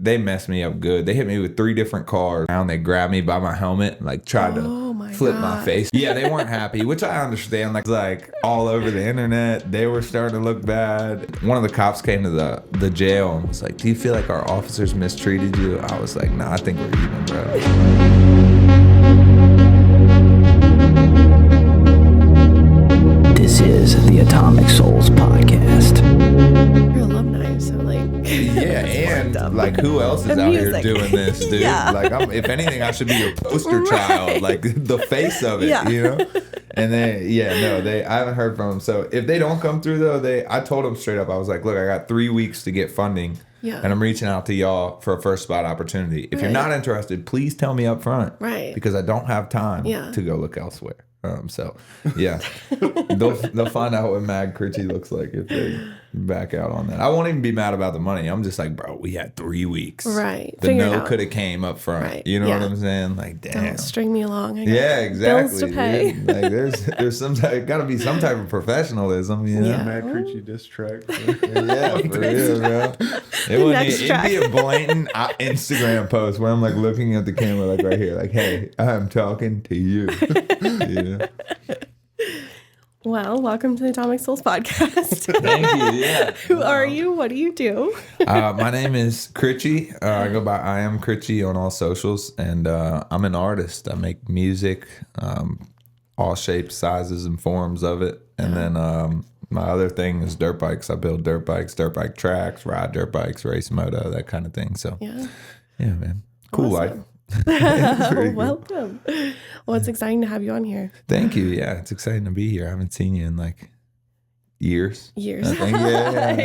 they messed me up good. They hit me with 3 different cars and they grabbed me by my helmet and like tried to flip my face. Yeah, they weren't happy, which I understand. Like all over the internet, they were starting to look bad. One of the cops came to the jail and was like, "Do you feel like our officers mistreated you?" I was like, "Nah, I think we're even, bro." This is the Atomic Souls podcast. You're alumni, so like yeah, and like who else is out here doing this, dude? Yeah. Like, if anything, I should be your poster child, like the face of it, you know. And I haven't heard from them. So if they don't come through though, I told them straight up. I was like, look, I got 3 weeks to get funding. Yeah. And I'm reaching out to y'all for a first spot opportunity. If you're not interested, please tell me up front. Right. Because I don't have time to go look elsewhere. So yeah, they'll find out what Mad Critchie looks like if they back out on that. I won't even be mad about the money. I'm just like, bro, we had 3 weeks. Right. The no could have came up front. Right. You know what I'm saying? Like, damn. Don't string me along. I got exactly. bills to pay. Dude. Like, there's got to be some type of professionalism. You know? Yeah. Mad Critchie diss track. Yeah, for real, bro. It'd be a blatant Instagram post where I'm like looking at the camera, like right here, like, hey, I'm talking to you. Yeah. Well, welcome to the Atomic Souls podcast. Thank you. Yeah. Who are you? What do you do? My name is Cricchie. I go by I am Critchie on all socials, and I'm an artist. I make music, all shapes, sizes, and forms of it. And then my other thing is dirt bikes. I build dirt bikes, dirt bike tracks, ride dirt bikes, race moto, that kind of thing. So yeah, man, cool life. Welcome. Well, it's exciting to have you on here. Thank you. Yeah, it's exciting to be here. I haven't seen you in like years. I think.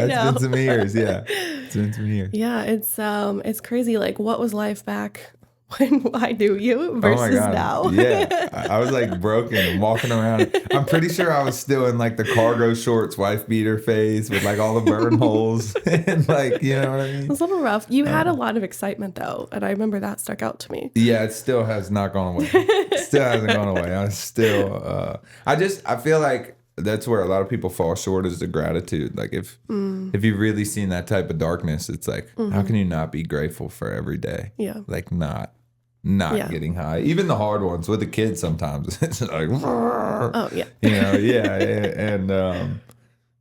It's been some years. Yeah, it's been some years. Yeah, it's crazy. Like, what was life back when I knew you versus now? Yeah, I was like broken and walking around. I'm pretty sure I was still in like the cargo shorts, wife beater phase with like all the burn holes and like, you know what I mean? It was a little rough. You had a lot of excitement though, and I remember that stuck out to me. Yeah, it still has not gone away. It still hasn't gone away. I still, I feel like that's where a lot of people fall short is the gratitude. Like if you've really seen that type of darkness, it's like, how can you not be grateful for every day? Yeah. Like not getting high. Even the hard ones with the kids sometimes. It's like, oh yeah. You know, and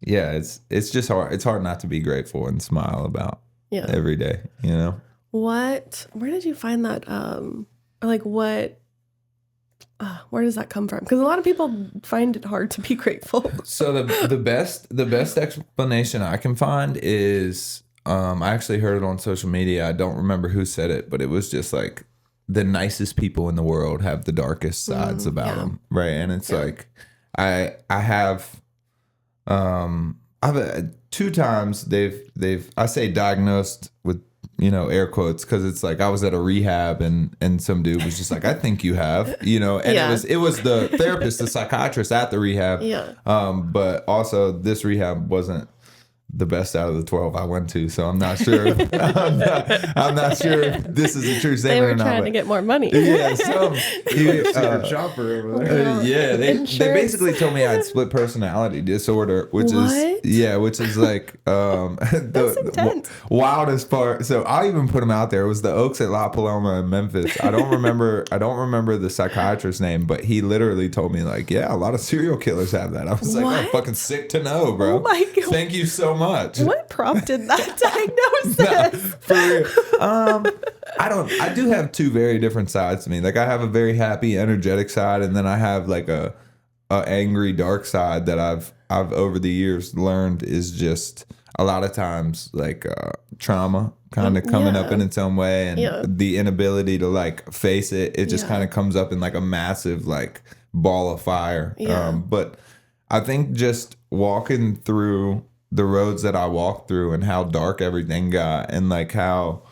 it's just hard. It's hard not to be grateful and smile about every day, you know? Where did you find that? Where does that come from? Because a lot of people find it hard to be grateful. So the best explanation I can find is I actually heard it on social media. I don't remember who said it, but it was just like the nicest people in the world have the darkest sides about them, right? And it's like I've 2 times they've I say diagnosed with, you know, air quotes, because it's like I was at a rehab and some dude was just like, I think you have, you know, and it was the therapist, the psychiatrist at the rehab. Yeah. But also this rehab wasn't the best out of the 12 I went to, so I'm not sure. I'm not sure if this is a true statement. They were or not, trying to get more money. Yeah, so chopper over there. they basically told me I had split personality disorder, which is like the wildest part. So I'll even put them out there. It was the Oaks at La Paloma in Memphis. I don't remember the psychiatrist's name, but he literally told me like, yeah, a lot of serial killers have that. I was like, oh, fucking sick to know, bro. Oh my God. Thank you so much. What prompted that diagnosis? For real. I do have 2 very different sides to me. Like I have a very happy, energetic side, and then I have like a angry, dark side that I've over the years learned is just a lot of times like trauma kind of coming up in its own way, and the inability to like face it. It just kind of comes up in like a massive like ball of fire. But I think just walking through the roads that I walked through and how dark everything got, and like how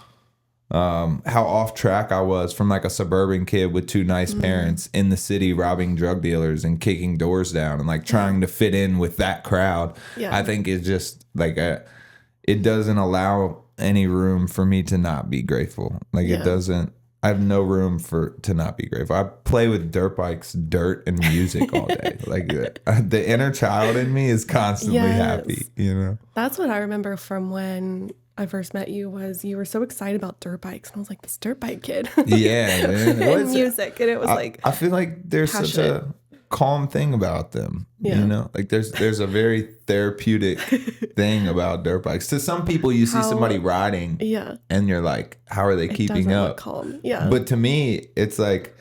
off track I was from like a suburban kid with 2 nice parents in the city robbing drug dealers and kicking doors down and like trying to fit in with that crowd. I think it's just like it doesn't allow any room for me to not be grateful. Like it doesn't I have no room to not be grateful. I play with dirt bikes, dirt, and music all day. Like the inner child in me is constantly happy, you know? That's what I remember from when I first met you was you were so excited about dirt bikes. And I was like, this dirt bike kid. Yeah, man. And music. And it was I feel like there's passionate. such a calm thing about them. Yeah. You know? Like there's a very therapeutic thing about dirt bikes. To some people, you see somebody riding and you're like, how are they keeping up? Look calm. Yeah. But to me, it's like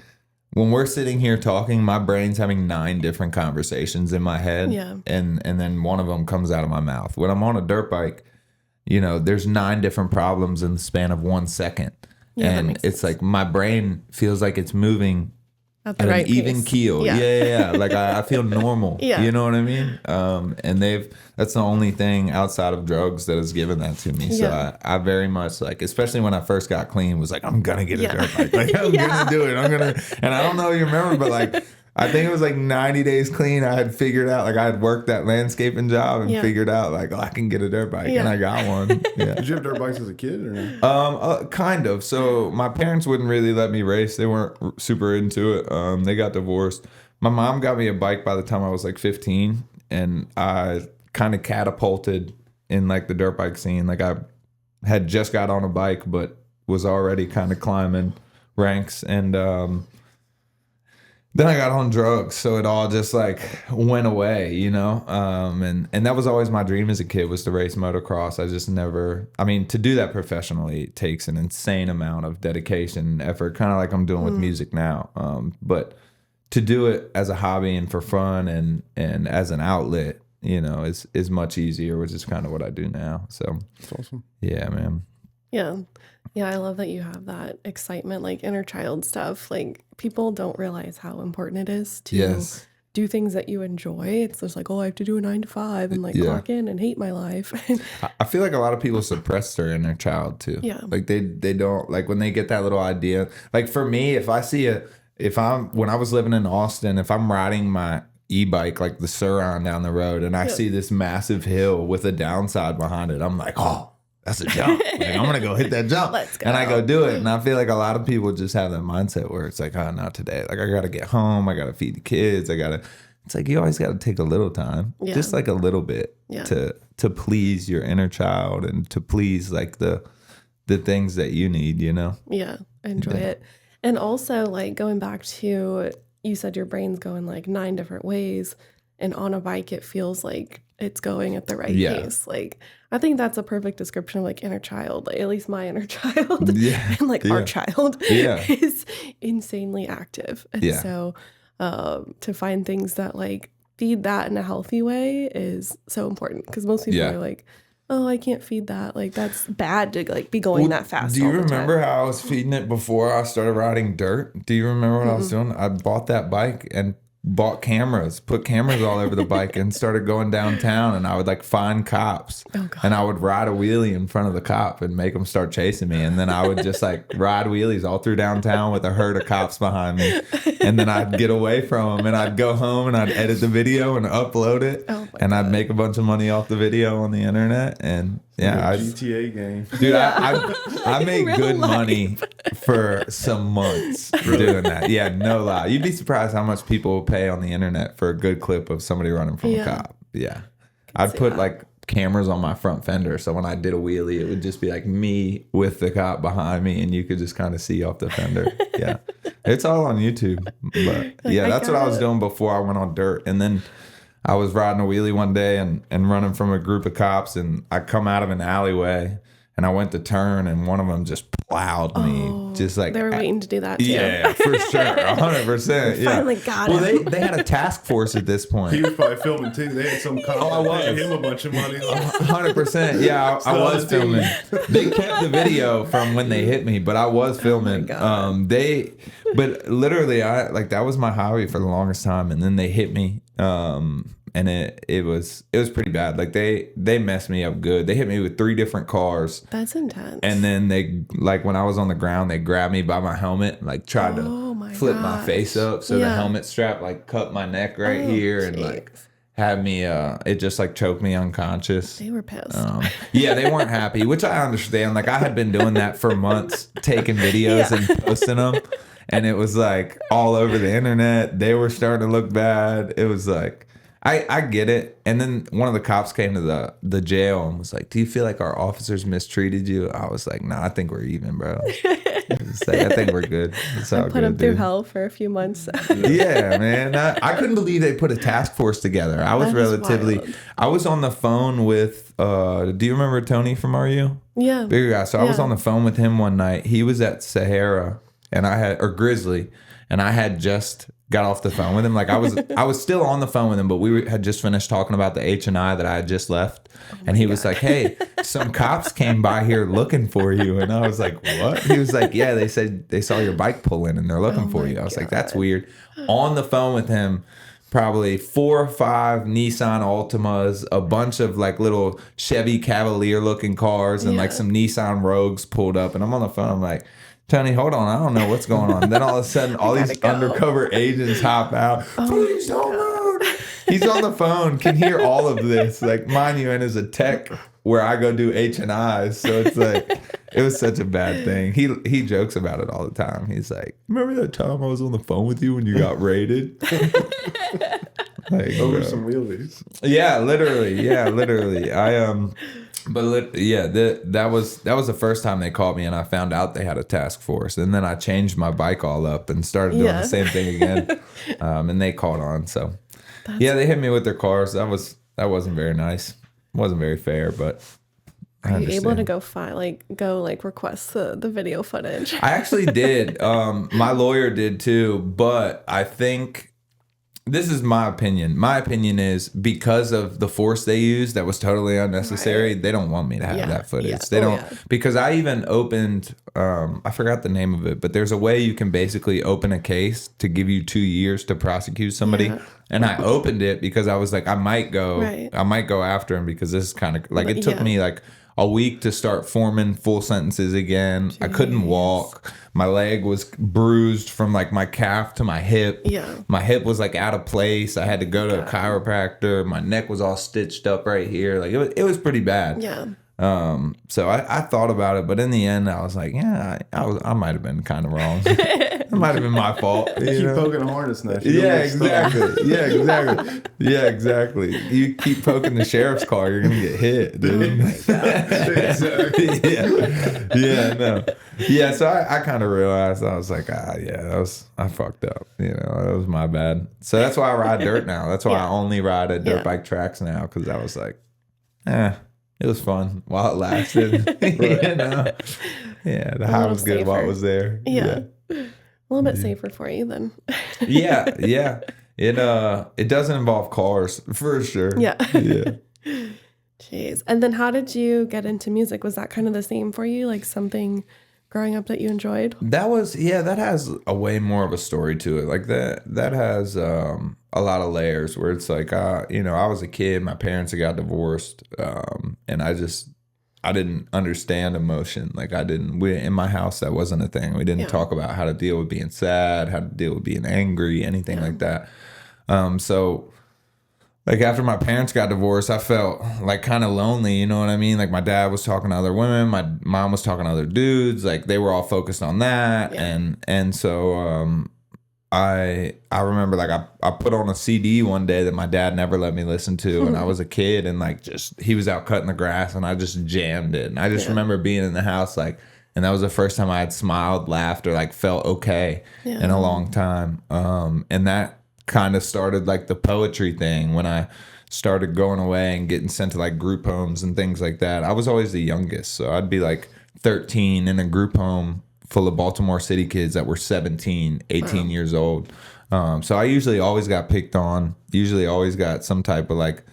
when we're sitting here talking, my brain's having 9 different conversations in my head. Yeah. And then one of them comes out of my mouth. When I'm on a dirt bike, you know, there's 9 different problems in the span of 1 second. Yeah, and it's like my brain feels like it's moving at an right even pace. keel. Yeah. Like I feel normal. Yeah. You know what I mean? And that's the only thing outside of drugs that has given that to me. So I very much like, especially when I first got clean, was like, I'm going to get a dirt bike. Like I'm going to do it. And I don't know if you remember, but like, I think it was like 90 days clean. I had figured out, like I had worked that landscaping job and figured out like, oh, I can get a dirt bike. And I got one. Yeah. Did you have dirt bikes as a kid or no? Kind of. So my parents wouldn't really let me race. They weren't super into it. They got divorced. My mom got me a bike by the time I was like 15. And I kind of catapulted in like the dirt bike scene. Like I had just got on a bike, but was already kind of climbing ranks. And, then I got on drugs, so it all just like went away, you know? And that was always my dream as a kid, was to race motocross. I just never, I mean, to do that professionally, it takes an insane amount of dedication and effort, kind of like I'm doing with music now. But to do it as a hobby and for fun and as an outlet, you know, is much easier, which is kind of what I do now. So That's awesome. Yeah, man. Yeah. Yeah, I love that you have that excitement, like inner child stuff. Like people don't realize how important it is to do things that you enjoy. It's just like, oh, I have to do a 9 to 5 and like clock in and hate my life. I feel like a lot of people suppress their inner child too. Yeah. Like they don't, like when they get that little idea. Like for me, when I was living in Austin, if I'm riding my e-bike, like the Suron down the road, and I see this massive hill with a downside behind it, I'm like, oh, that's a jump. Like, I'm going to go hit that jump. Let's go. And I go do it. And I feel like a lot of people just have that mindset where it's like, oh, not today. Like, I got to get home. I got to feed the kids. It's like, you always got to take a little time, just like a little bit to please your inner child and to please like the things that you need, you know? Yeah, enjoy it. And also like going back to, you said your brain's going like 9 different ways, and on a bike, it feels like it's going at the right pace. Like, I think that's a perfect description of like inner child, like at least my inner child and like our child is insanely active. And so to find things that like feed that in a healthy way is so important, because most people are like, oh, I can't feed that. Like that's bad to like be going that fast. Do you all the remember time. how I was feeding it before I started riding dirt? Do you remember what I was doing? I bought that bike and bought cameras, put cameras all over the bike, and started going downtown, and I would like find cops and I would ride a wheelie in front of the cop and make them start chasing me. And then I would just like ride wheelies all through downtown with a herd of cops behind me. And then I'd get away from them and I'd go home and I'd edit the video and upload it. And I'd make a bunch of money off the video on the internet. And GTA game. Dude, I made good money for some months doing that. Yeah, no lie. You'd be surprised how much people will pay on the internet for a good clip of somebody running from a cop. Yeah. I'd put like cameras on my front fender, so when I did a wheelie, it would just be like me with the cop behind me, and you could just kind of see off the fender. Yeah. It's all on YouTube. But yeah, that's what I was doing before I went on dirt. And then I was riding a wheelie one day and running from a group of cops, and I come out of an alleyway and I went to turn, and one of them just plowed me. Just like they were waiting to do that too. Yeah, for sure. 100%. Yeah. Finally got him. They had a task force at this point. He was probably filming too. They had some cop paying him a bunch of money. 100%. Yeah, I was filming. They kept the video from when they hit me, but I was filming. But literally, that was my hobby for the longest time, and then they hit me. And it was pretty bad. Like they messed me up good. They hit me with 3 different cars. That's intense. And then they, like when I was on the ground, they grabbed me by my helmet, like tried to flip my face up, so the helmet strap like cut my neck right here, and like had me it just like choked me unconscious. They were pissed. Yeah, they weren't happy, which I understand. Like I had been doing that for months, taking videos and posting them, and it was like all over the internet. They were starting to look bad. It was like I get it. And then one of the cops came to the jail and was like, "Do you feel like our officers mistreated you?" I was like, "Nah, I think we're even, bro. Like, I think we're good." It's all Put good, them through dude. hell for a few months. Yeah, man. I couldn't believe they put a task force together. I was That is relatively. wild. I was on the phone with. Do you remember Tony from RU? Yeah. Bigger guy. So I was Yeah. on the phone with him one night. He was at Sahara, and Grizzly, and I had just got off the phone with him. Like I was still on the phone with him, but had just finished talking about the H&I that I had just left. And he was like, "Hey, some cops came by here looking for you." And I was like, "What?" He was like, "Yeah, they said they saw your bike pull in and they're looking for you." I was like, "That's weird." On the phone with him, probably 4 or 5 Nissan Altimas, a bunch of like little Chevy Cavalier looking cars, and like some Nissan Rogues pulled up. And I'm on the phone. I'm like, "Tony, hold on. I don't know what's going on." Then all of a sudden, all these undercover agents hop out. "Please don't move." He's on the phone, can hear all of this. Like, mind you, and is a tech where I go do H&Is. So it's like, it was such a bad thing. He jokes about it all the time. He's like, "Remember that time I was on the phone with you when you got raided?" Like, Over bro. some wheelies. Yeah, literally. Yeah, literally. That was the first time they called me, and I found out they had a task force, and then I changed my bike all up and started doing the same thing again, and they caught on. So they hit me with their cars. That wasn't very nice. Wasn't very fair, but Are you able to go request the video footage? I actually did. My lawyer did too, but I think. This is my opinion. My opinion is because of the force they used that was totally unnecessary, they don't want me to have that footage. Yeah. They don't, because I even opened, I forgot the name of it, but there's a way you can basically open a case to give you 2 years to prosecute somebody. Yeah. And I opened it because I was like, I might go after him, because this is kind of like, it took me like a week to start forming full sentences again. Jeez. I couldn't walk. My leg was bruised from like my calf to my hip. Yeah. My hip was like out of place. I had to go to a chiropractor. My neck was all stitched up right here. Like it was pretty bad. Yeah. So I thought about it, but in the end I was like, yeah, I might have been kind of wrong. It might have been my fault. Keep poking a hornet's nest. Yeah, exactly. Yeah, exactly. Yeah, exactly. You keep poking the sheriff's car, you're gonna get hit, dude. Yeah, no. Yeah, so I kind of realized, I was like, I fucked up. That was my bad. So that's why I ride dirt now. That's why I only ride at dirt bike tracks now, because I was like, it was fun while it lasted. Yeah, the high was good while it was there. Yeah. A little bit safer for you then. Yeah. It doesn't involve cars for sure. Yeah. Yeah. Jeez. And then how did you get into music? Was that kind of the same for you? Like something growing up that you enjoyed? That has a way more of a story to it. Like that has a lot of layers, where it's like, I was a kid, my parents had got divorced, and I didn't understand emotion. Like in my house, that wasn't a thing. We didn't talk about how to deal with being sad, how to deal with being angry, anything like that. So like after my parents got divorced, I felt like kind of lonely, you know what I mean? Like my dad was talking to other women, my mom was talking to other dudes, like they were all focused on that. Yeah. And so I remember like I put on a CD one day that my dad never let me listen to, and I was a kid, and like he was out cutting the grass and I just jammed it. And I just remember being in the house, like, and that was the first time I had smiled, laughed, or like felt okay in a long time. And that kind of started like the poetry thing when I started going away and getting sent to like group homes and things like that. I was always the youngest, so I'd be like 13 in a group home full of Baltimore City kids that were 17, 18 years old. So I usually always got picked on, usually always got some type of like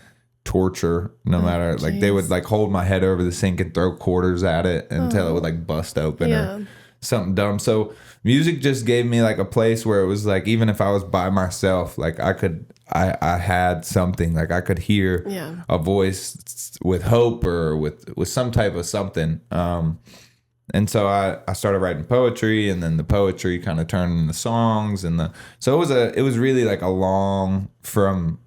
torture, no matter, like they would like hold my head over the sink and throw quarters at it until it would like bust open or something dumb. So music just gave me like a place where it was like, even if I was by myself, like I had something, like I could hear a voice with hope or with some type of something. And so I started writing poetry, and then the poetry kind of turned into songs, so it was really like a long, from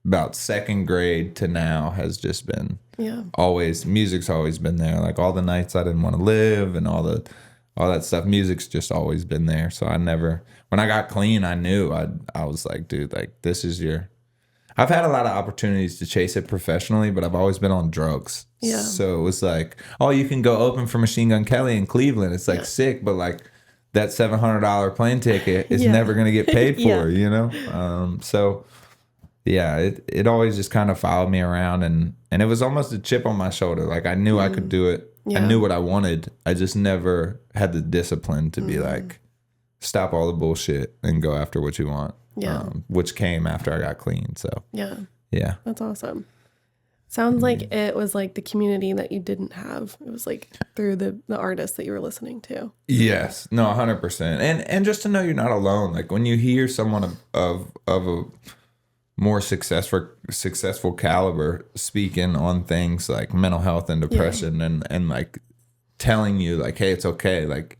about second grade to now has just been music's always been there. Like all the nights I didn't want to live and all that stuff, music's just always been there. So I never, when I got clean, I knew I was like, dude, like this is I've had a lot of opportunities to chase it professionally, but I've always been on drugs. Yeah. So it was like, oh, you can go open for Machine Gun Kelly in Cleveland. It's like sick, but like that $700 plane ticket is never going to get paid for, you know? So yeah, it always just kind of followed me around, and it was almost a chip on my shoulder. Like I knew I could do it. Yeah. I knew what I wanted. I just never had the discipline to be like, stop all the bullshit and go after what you want. Yeah. Which came after I got clean. So yeah. That's awesome. Sounds like it was like the community that you didn't have. It was like through the artists that you were listening to. Yes. No, 100%. And just to know you're not alone. Like when you hear someone of a more successful caliber speaking on things like mental health and depression and like telling you like, hey, it's okay. Like,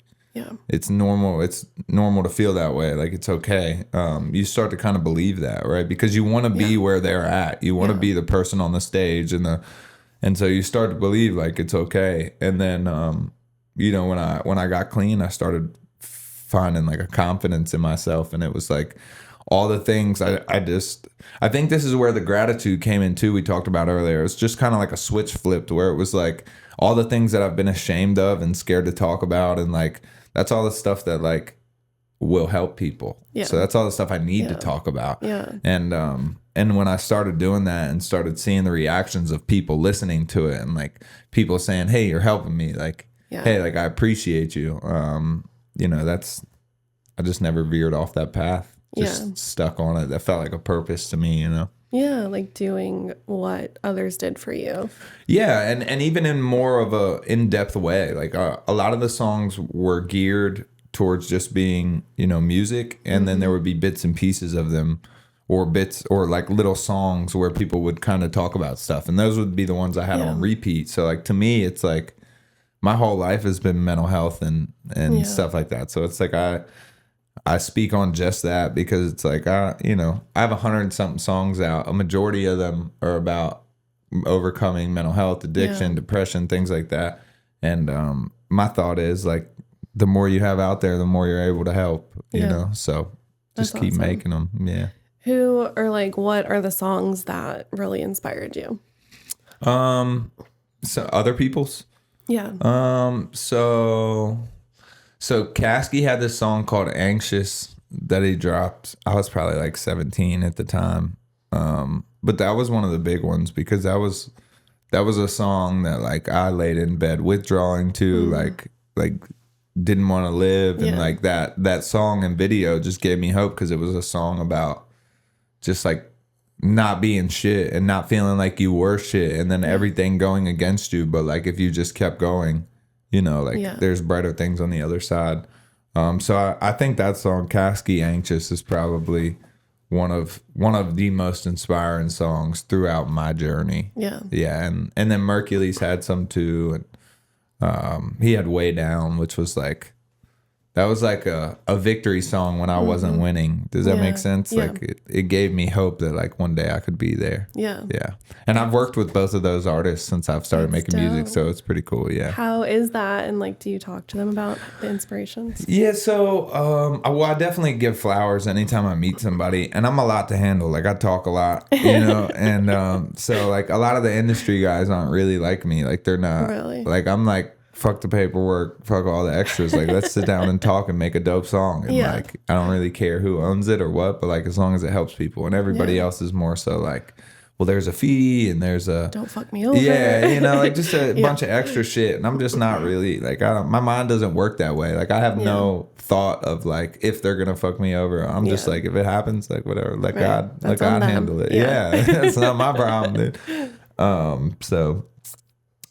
it's normal. It's normal to feel that way. Like it's okay. You start to kind of believe that, right? Because you want to be where they're at. You want to be the person on the stage, and so you start to believe like it's okay. And then, you know, when I got clean, I started finding like a confidence in myself, and it was like all the things I think this is where the gratitude came in too. We talked about earlier. It's just kind of like a switch flipped where it was like all the things that I've been ashamed of and scared to talk about, and like. That's all the stuff that like will help people. Yeah. So that's all the stuff I need to talk about. Yeah. And when I started doing that and started seeing the reactions of people listening to it and like people saying, hey, you're helping me. Like, hey, like I appreciate you. You know, I just never veered off that path. Just stuck on it. That felt like a purpose to me, you know? Yeah, like doing what others did for you. Yeah, and even in more of a in-depth way. Like a lot of the songs were geared towards just being, you know, music, and then there would be bits and pieces of them, or bits or like little songs where people would kind of talk about stuff, and those would be the ones I had on repeat. So like to me, it's like my whole life has been mental health and stuff like that. So it's like I speak on just that because it's like, you know, I have 100-something songs out. A majority of them are about overcoming mental health, addiction, depression, things like that. And my thought is like, the more you have out there, the more you're able to help, you know? So just keep making them. Yeah. Who or like, what are the songs that really inspired you? So other people's? Yeah. So Caskey had this song called Anxious that he dropped. I was probably like 17 at the time. But that was one of the big ones because that was a song that like I laid in bed withdrawing to, like didn't want to live. And like that song and video just gave me hope because it was a song about just like not being shit and not feeling like you were shit and then everything going against you. But like if you just kept going, you know, like there's brighter things on the other side. So I think that song, Caskey Anxious, is probably one of the most inspiring songs throughout my journey. Yeah. Yeah. And then Mercury's had some too. And he had Way Down, which was like, that was like a victory song when I wasn't winning. Does that make sense? Yeah. Like it gave me hope that like one day I could be there. Yeah. Yeah. And I've worked with both of those artists since I've started making music. So it's pretty cool. Yeah. How is that? And like, do you talk to them about the inspirations? Yeah. So, I definitely give flowers anytime I meet somebody, and I'm a lot to handle. Like I talk a lot, you know, and, so like a lot of the industry guys aren't really like me. Like they're not really like, I'm like, fuck the paperwork, fuck all the extras. Like, let's sit down and talk and make a dope song. And like, I don't really care who owns it or what, but like, as long as it helps people. And everybody else is more so like, well, there's a fee and there's a don't fuck me over. Yeah, you know, like just a bunch of extra shit. And I'm just not really like, my mind doesn't work that way. Like, I have no thought of like if they're gonna fuck me over. I'm just like, if it happens, like whatever. Let God handle it. Yeah, it's not my problem, dude. So.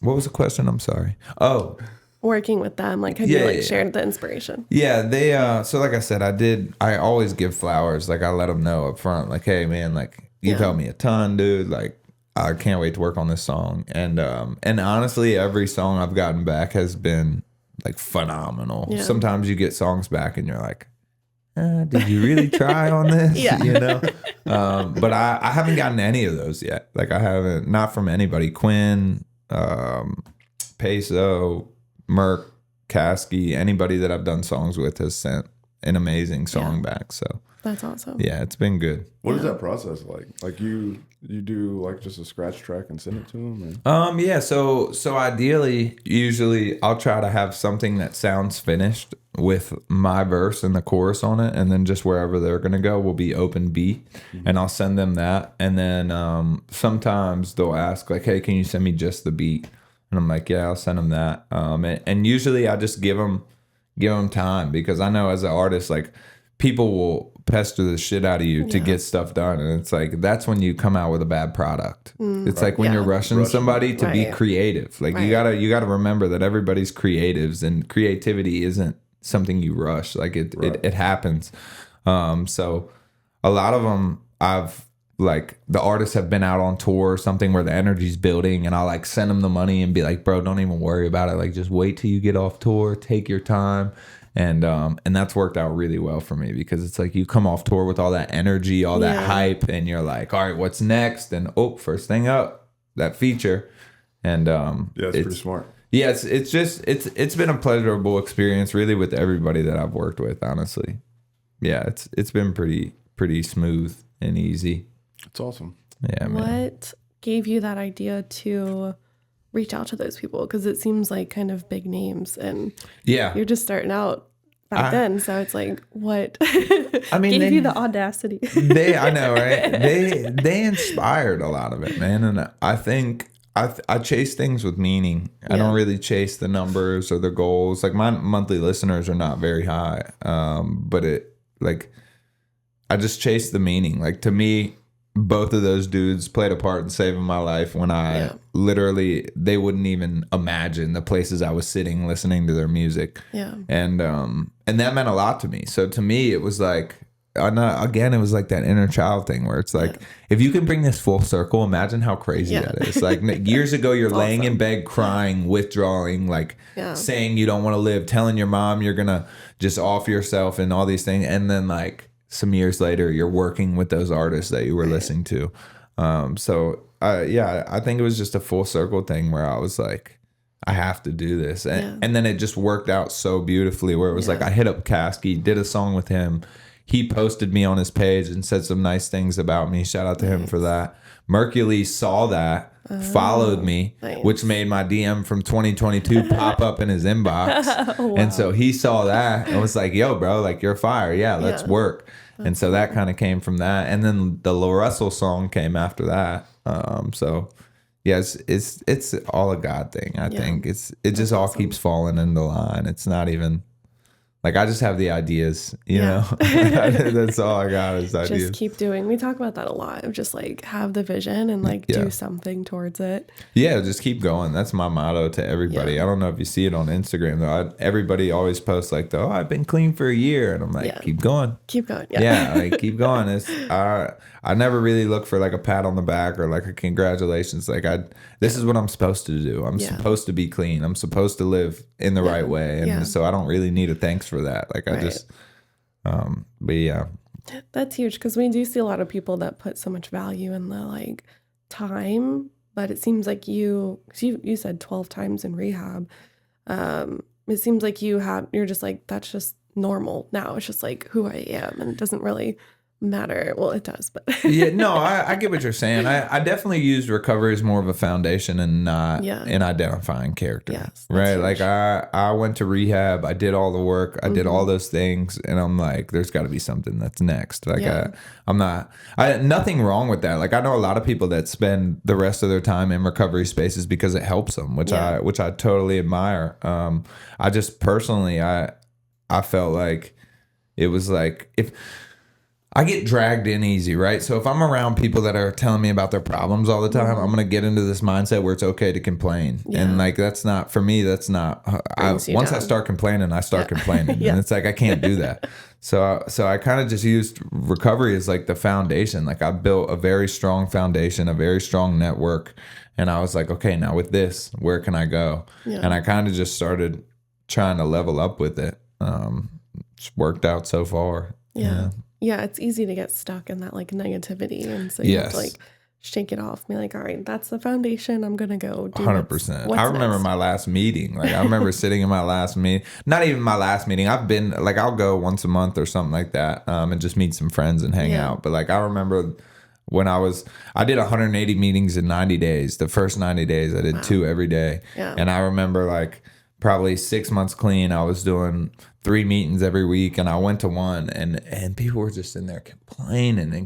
What was the question? I'm sorry. Oh, working with them. Like, have you shared the inspiration? Yeah, they. So like I said, I always give flowers. Like I let them know up front. Like, hey man, like you've helped me a ton, dude. Like I can't wait to work on this song. And honestly, every song I've gotten back has been like phenomenal. Yeah. Sometimes you get songs back and you're like, did you really try on this? Yeah. You know? But I haven't gotten any of those yet. Like I haven't, not from anybody. Quinn, Peso, Merck, Kasky, anybody that I've done songs with has sent an amazing song back. So that's awesome. yeah, it's been good. What is that process like? Like you do like just a scratch track and send it to them? Yeah. So ideally, usually I'll try to have something that sounds finished with my verse and the chorus on it, and then just wherever they're gonna go will be open beat, and I'll send them that. And then sometimes they'll ask like, "Hey, can you send me just the beat?" And I'm like, "Yeah, I'll send them that." And usually I just give them time, because I know as an artist, like people will pester the shit out of you to get stuff done, and it's like that's when you come out with a bad product. It's like when you're rushing somebody to be creative. Like you gotta remember that everybody's creatives, and creativity isn't something you rush. Like it happens. So a lot of them, I've like, the artists have been out on tour or something where the energy's building, and I'll like send them the money and be like, bro, don't even worry about it. Like just wait till you get off tour, take your time. And that's worked out really well for me, because it's like you come off tour with all that energy, all that hype, and you're like, all right, what's next? And first thing up, that feature. And it's pretty smart. Yeah, it's been a pleasurable experience really with everybody that I've worked with, honestly. Yeah, it's been pretty smooth and easy. It's awesome. Yeah, man. What gave you that idea to reach out to those people? Because it seems like kind of big names, and you're just starting out back then. So it's like, what gave you the audacity? I know, right? They inspired a lot of it, man. And I think I chase things with meaning. I don't really chase the numbers or the goals. Like my monthly listeners are not very high, but I just chase the meaning. Like to me, both of those dudes played a part in saving my life when I literally, they wouldn't even imagine the places I was sitting listening to their music. Yeah. And that meant a lot to me. So to me, it was like, again, it was like that inner child thing where it's like, if you can bring this full circle, imagine how crazy that is. Like years ago, you're laying in bed crying, withdrawing, like saying you don't want to live, telling your mom you're going to just off yourself and all these things. And then like, some years later, you're working with those artists that you were listening to. I think it was just a full circle thing where I was like, I have to do this. And then it just worked out so beautifully where it was like, I hit up Kasky, did a song with him. He posted me on his page and said some nice things about me. Shout out to him for that. Mercury saw that, followed me, which made my DM from 2022 pop up in his inbox. Wow. And so he saw that and was like, yo, bro, like you're fire. Yeah, let's work. And so that kind of came from that. And then the Lil Russell song came after that. It's all a God thing. I think it just all keeps falling into line. It's not even like I just have the ideas, you know. That's all I got is ideas. Just keep doing. We talk about that a lot. Of just like have the vision and like do something towards it. Yeah, just keep going. That's my motto to everybody. I don't know if you see it on Instagram though. Everybody always posts like, "Oh, I've been clean for a year," and I'm like, "Keep going, keep going." Like keep going. I never really look for like a pat on the back or like a congratulations. Like this is what I'm supposed to do. I'm supposed to be clean. I'm supposed to live in the right way, and so I don't really need a thanks for that. Like I just but yeah, that's huge, because we do see a lot of people that put so much value in the like time, but it seems like you said 12 times in rehab. It seems like you're just like, that's just normal now. It's just like who I am, and it doesn't really matter. Well, it does, but I get what you're saying. I definitely used recovery as more of a foundation and not an identifying character. Yes, right. Huge. Like I went to rehab. I did all the work. I did all those things, and I'm like, there's got to be something that's next. Like nothing wrong with that. Like I know a lot of people that spend the rest of their time in recovery spaces because it helps them, which I totally admire. I just personally, I felt like it was like if I get dragged in easy, right? So if I'm around people that are telling me about their problems all the time, I'm going to get into this mindset where it's okay to complain. And like, that's not, for me, that's not, once I start complaining, I start complaining. And it's like, I can't do that. So I kind of just used recovery as like the foundation. Like I built a very strong foundation, a very strong network. And I was like, okay, now with this, where can I go? And I kind of just started trying to level up with it. It's worked out so far. Yeah. Yeah. It's easy to get stuck in that like negativity. And so you have to like shake it off. Be like, all right, that's the foundation. I'm going to go do 100%. what's I remember next. my last meeting. Like I remember sitting in my last meeting, not even my last meeting. I've been like, I'll go once a month or something like that and just meet some friends and hang out. But like, I remember when I did 180 meetings in 90 days. The first 90 days I did 2 every day. Yeah. And I remember like probably 6 months clean, I was doing 3 meetings every week, and I went to one and people were just in there complaining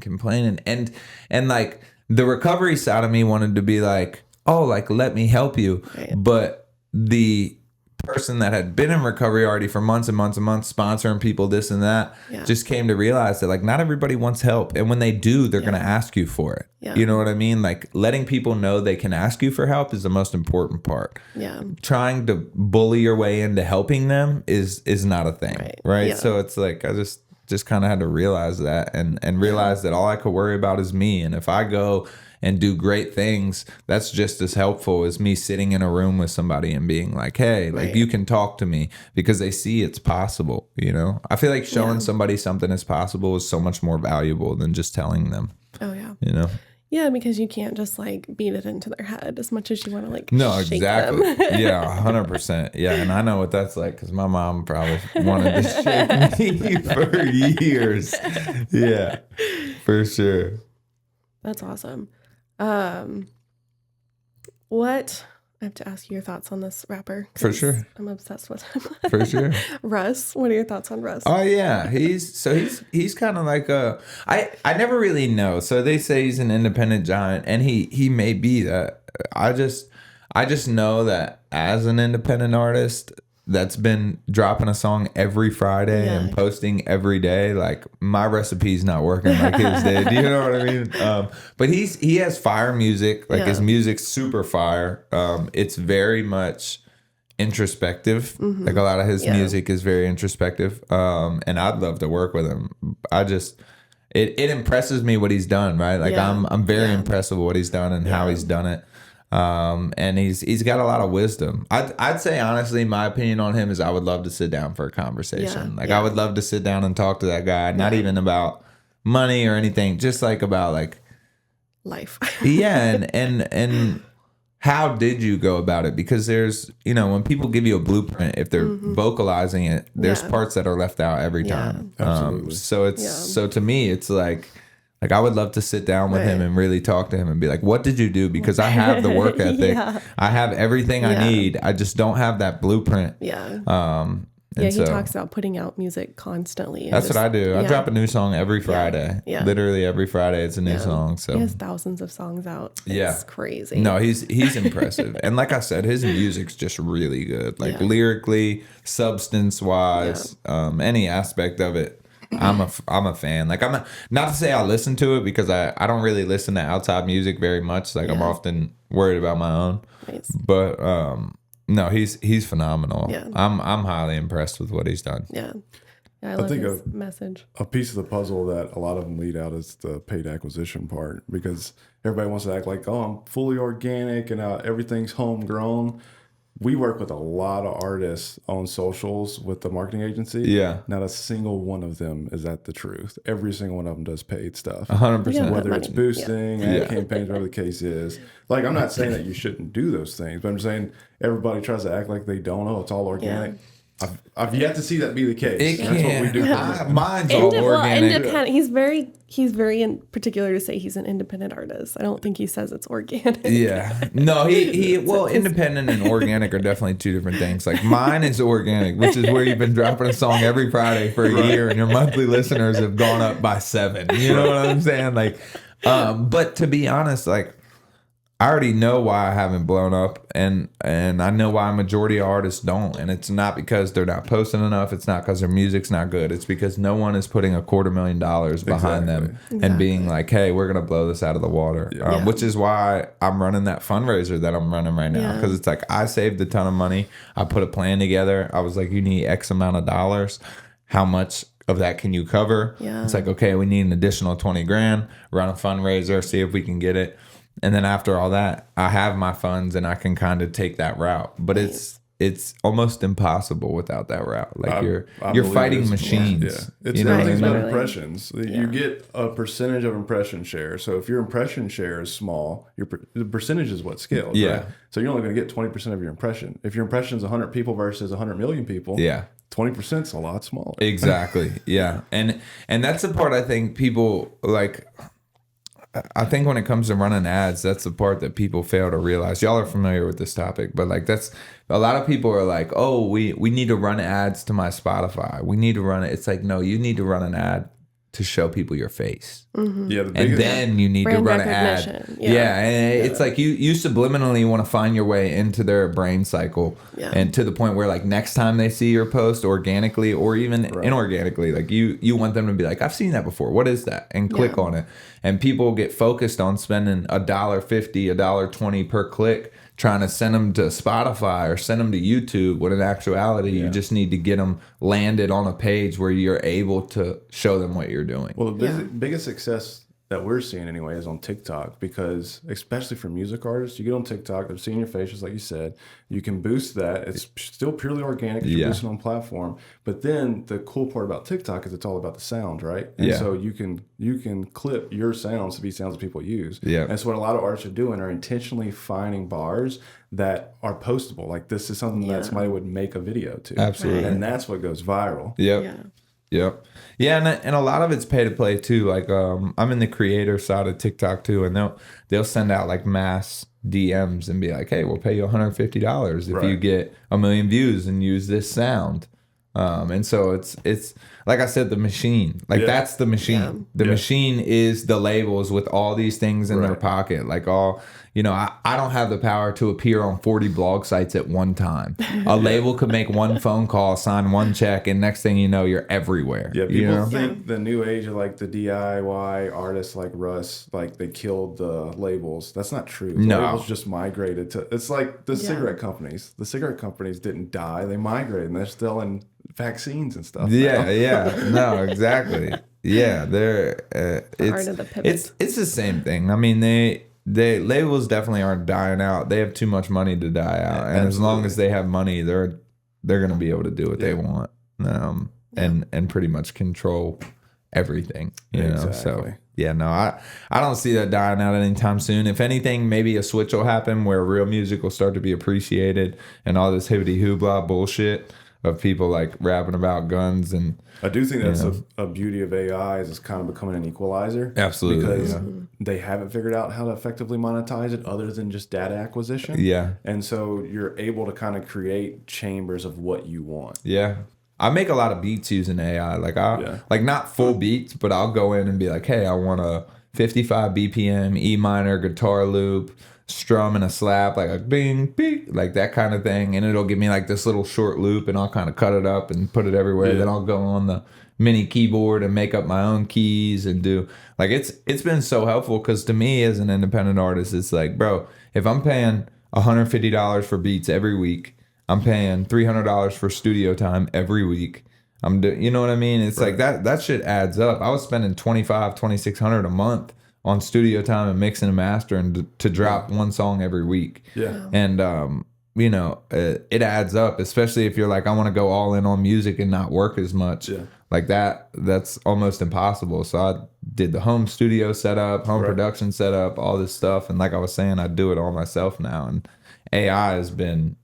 and like the recovery side of me wanted to be like, oh, like let me help you. Right. But the person that had been in recovery already for months and months and months, sponsoring people, this and that, just came to realize that like not everybody wants help. And when they do, they're going to ask you for it. Yeah. You know what I mean? Like letting people know they can ask you for help is the most important part. Yeah. Trying to bully your way into helping them is not a thing. Right. Yeah. So it's like, I just kind of had to realize that and realize that all I could worry about is me. And if I go and do great things, that's just as helpful as me sitting in a room with somebody and being like, hey, like you can talk to me, because they see it's possible. You know, I feel like showing somebody something is possible is so much more valuable than just telling them. Oh yeah. You know? Yeah, because you can't just like beat it into their head as much as you want to like shake exactly. them. Yeah, 100%. Yeah, and I know what that's like because my mom probably wanted to shake me for years. Yeah, for sure. That's awesome. What I have to ask you your thoughts on this rapper. For sure. I'm obsessed with him. For sure. Russ, what are your thoughts on Russ? Oh yeah, he's kind of like I never really know. So they say he's an independent giant, and he may be that. I just know that as an independent artist that's been dropping a song every Friday and posting every day, like my recipe's not working like his did. You know what I mean? But he has fire music. Like his music's super fire. It's very much introspective. Like a lot of his music is very introspective. And I'd love to work with him. It impresses me what he's done, right? Like I'm very impressed with what he's done and how he's done it. And he's got a lot of wisdom. I'd say honestly, my opinion on him is I would love to sit down for a conversation. I would love to sit down and talk to that guy, not even about money or anything, just like about like life. and how did you go about it? Because there's, you know, when people give you a blueprint, if they're vocalizing it, there's parts that are left out every time. Absolutely. So it's so to me, it's like I would love to sit down with him and really talk to him and be like, what did you do? Because I have the work ethic. I have everything I need. I just don't have that blueprint. He talks about putting out music constantly. That's what I do. I drop a new song every Friday. Literally every Friday it's a new song. So he has thousands of songs out. It's crazy. No, he's impressive. And like I said, his music's just really good. Like lyrically, substance wise, any aspect of it. I'm a fan. Like not to say I listen to it because I don't really listen to outside music very much. Like I'm often worried about my own. Nice. But no, he's phenomenal. I'm highly impressed with what he's done. I love his message. A piece of the puzzle that a lot of them lead out is the paid acquisition part, because everybody wants to act like, oh, I'm fully organic and everything's homegrown. We work with a lot of artists on socials with the marketing agency. Not a single one of them is at the truth. Every single one of them does paid stuff. 100%. Whether it's boosting, ad campaigns, whatever the case is. Like, I'm not saying that you shouldn't do those things, but I'm saying everybody tries to act like they don't know. It's all organic. I've yet to see that be the case. That's what we do. Mine's all organic. Independent. He's very in particular to say he's an independent artist. I don't think he says it's organic. No, well, independent and organic are definitely two different things. Like mine is organic, which is where you've been dropping a song every Friday for a year and your monthly listeners have gone up by 7. You know what I'm saying? Like, but to be honest, like, I already know why I haven't blown up, and I know why a majority of artists don't. And it's not because they're not posting enough. It's not because their music's not good. It's because no one is putting $250,000 behind them and being like, hey, we're going to blow this out of the water. Which is why I'm running that fundraiser that I'm running right now. Because it's like I saved a ton of money. I put a plan together. I was like, you need X amount of dollars. How much of that can you cover? It's like, okay, we need an additional $20,000. Run a fundraiser, see if we can get it. And then after all that, I have my funds and I can kind of take that route. But it's it's almost impossible without that route. Like I you're believe fighting it is. machines. Yeah. It's you know what I everything's mean? about Really? impressions. You get a percentage of impression share. So if your impression share is small, the percentage is what scales, Yeah. right? So you're only going to get 20% of your impression. If your impression is 100 people versus 100 million people, Yeah. 20% is a lot smaller. Exactly. Yeah. And that's the part I think people like. I think when it comes to running ads, that's the part that people fail to realize. Y'all are familiar with this topic, but like that's a lot of people are like, oh, we need to run ads to my Spotify. We need to run it. It's like, no, you need to run an ad to show people your face. Yeah, the And biggest, then you need Brand to run an recognition. ad. Yeah. And it's like you subliminally want to find your way into their brain cycle. Yeah. And to the point where like next time they see your post organically or even inorganically, like you want them to be like, I've seen that before. What is that? And click on it. And people get focused on spending $1.50, $1.20 per click trying to send them to Spotify or send them to YouTube, when in actuality, you just need to get them landed on a page where you're able to show them what you're doing. well, the biggest success that we're seeing anyway is on TikTok, because especially for music artists, you get on TikTok, they're seeing your face, just like you said. You can boost that. It's still purely organic. You're boosting on platform. But then the cool part about TikTok is it's all about the sound, right? And so you can clip your sounds to be sounds that people use. Yeah. And so what a lot of artists are doing are intentionally finding bars that are postable. Like this is something that somebody would make a video to. Absolutely. And that's what goes viral. Yep. Yeah. Yep. Yeah, and a lot of it's pay to play too. Like I'm in the creator side of TikTok too, and they'll send out like mass DMs and be like, "Hey, we'll pay you $150 if you get 1 million views and use this sound." And so it's like I said, the machine. Like that's the machine. Yeah. The machine is the labels with all these things in their pocket. Like all, I don't have the power to appear on 40 blog sites at one time. A label could make one phone call, sign one check, and next thing you know, you're everywhere. Yeah, people think the new age of like the DIY artists like Russ, like they killed the labels. That's not true. The labels just migrated to. It's like the cigarette companies. The cigarette companies didn't die; they migrated, and they're still in vaccines and stuff. No, exactly. Yeah, they're art of the pivot. it's the same thing. I mean, they labels definitely aren't dying out. They have too much money to die out, and as long as they have money, they're gonna be able to do what they want, and pretty much control everything. You know, so yeah, no, I don't see that dying out anytime soon. If anything, maybe a switch will happen where real music will start to be appreciated, and all this hibbity hoopla bullshit of people like rapping about guns. And I do think that's a beauty of AI is it's kind of becoming an equalizer. Absolutely. Because they haven't figured out how to effectively monetize it other than just data acquisition. Yeah. And so you're able to kind of create chambers of what you want. Yeah. I make a lot of beats using AI. Like like not full beats, but I'll go in and be like, hey, I want a 55 BPM E minor guitar loop, strum and a slap, like a bing, bing, like that kind of thing. And it'll give me like this little short loop, and I'll kind of cut it up and put it everywhere. Then I'll go on the mini keyboard and make up my own keys and do like, it's been so helpful, because to me as an independent artist, it's like, bro, if I'm paying $150 for beats every week, I'm paying $300 for studio time every week. You know what I mean? It's like that shit adds up. I was spending $2,600 a month on studio time and mixing and mastering to drop one song every week. Yeah. And, it adds up, especially if you're like, I want to go all in on music and not work as much. Yeah. Like that's almost impossible. So I did the home studio setup, home production setup, all this stuff. And like I was saying, I do it all myself now. And AI has been,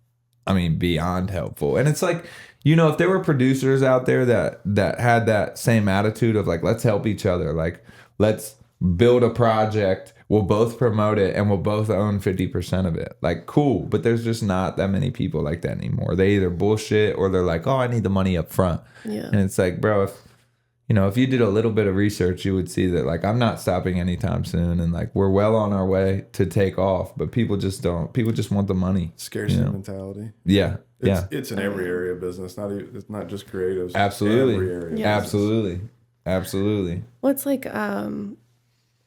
beyond helpful. And it's like, if there were producers out there that had that same attitude of like, let's help each other. Like, let's build a project, we'll both promote it, and we'll both own 50% of it. Like, cool. But there's just not that many people like that anymore. They either bullshit or they're like, oh, I need the money up front. Yeah. And it's like, bro, if you did a little bit of research, you would see that like, I'm not stopping anytime soon. And like, we're well on our way to take off, but people just don't. People just want the money. Scarcity mentality. Yeah. It's in every area of business. It's not just creatives. Absolutely. Every area. Absolutely. Absolutely. Well, it's like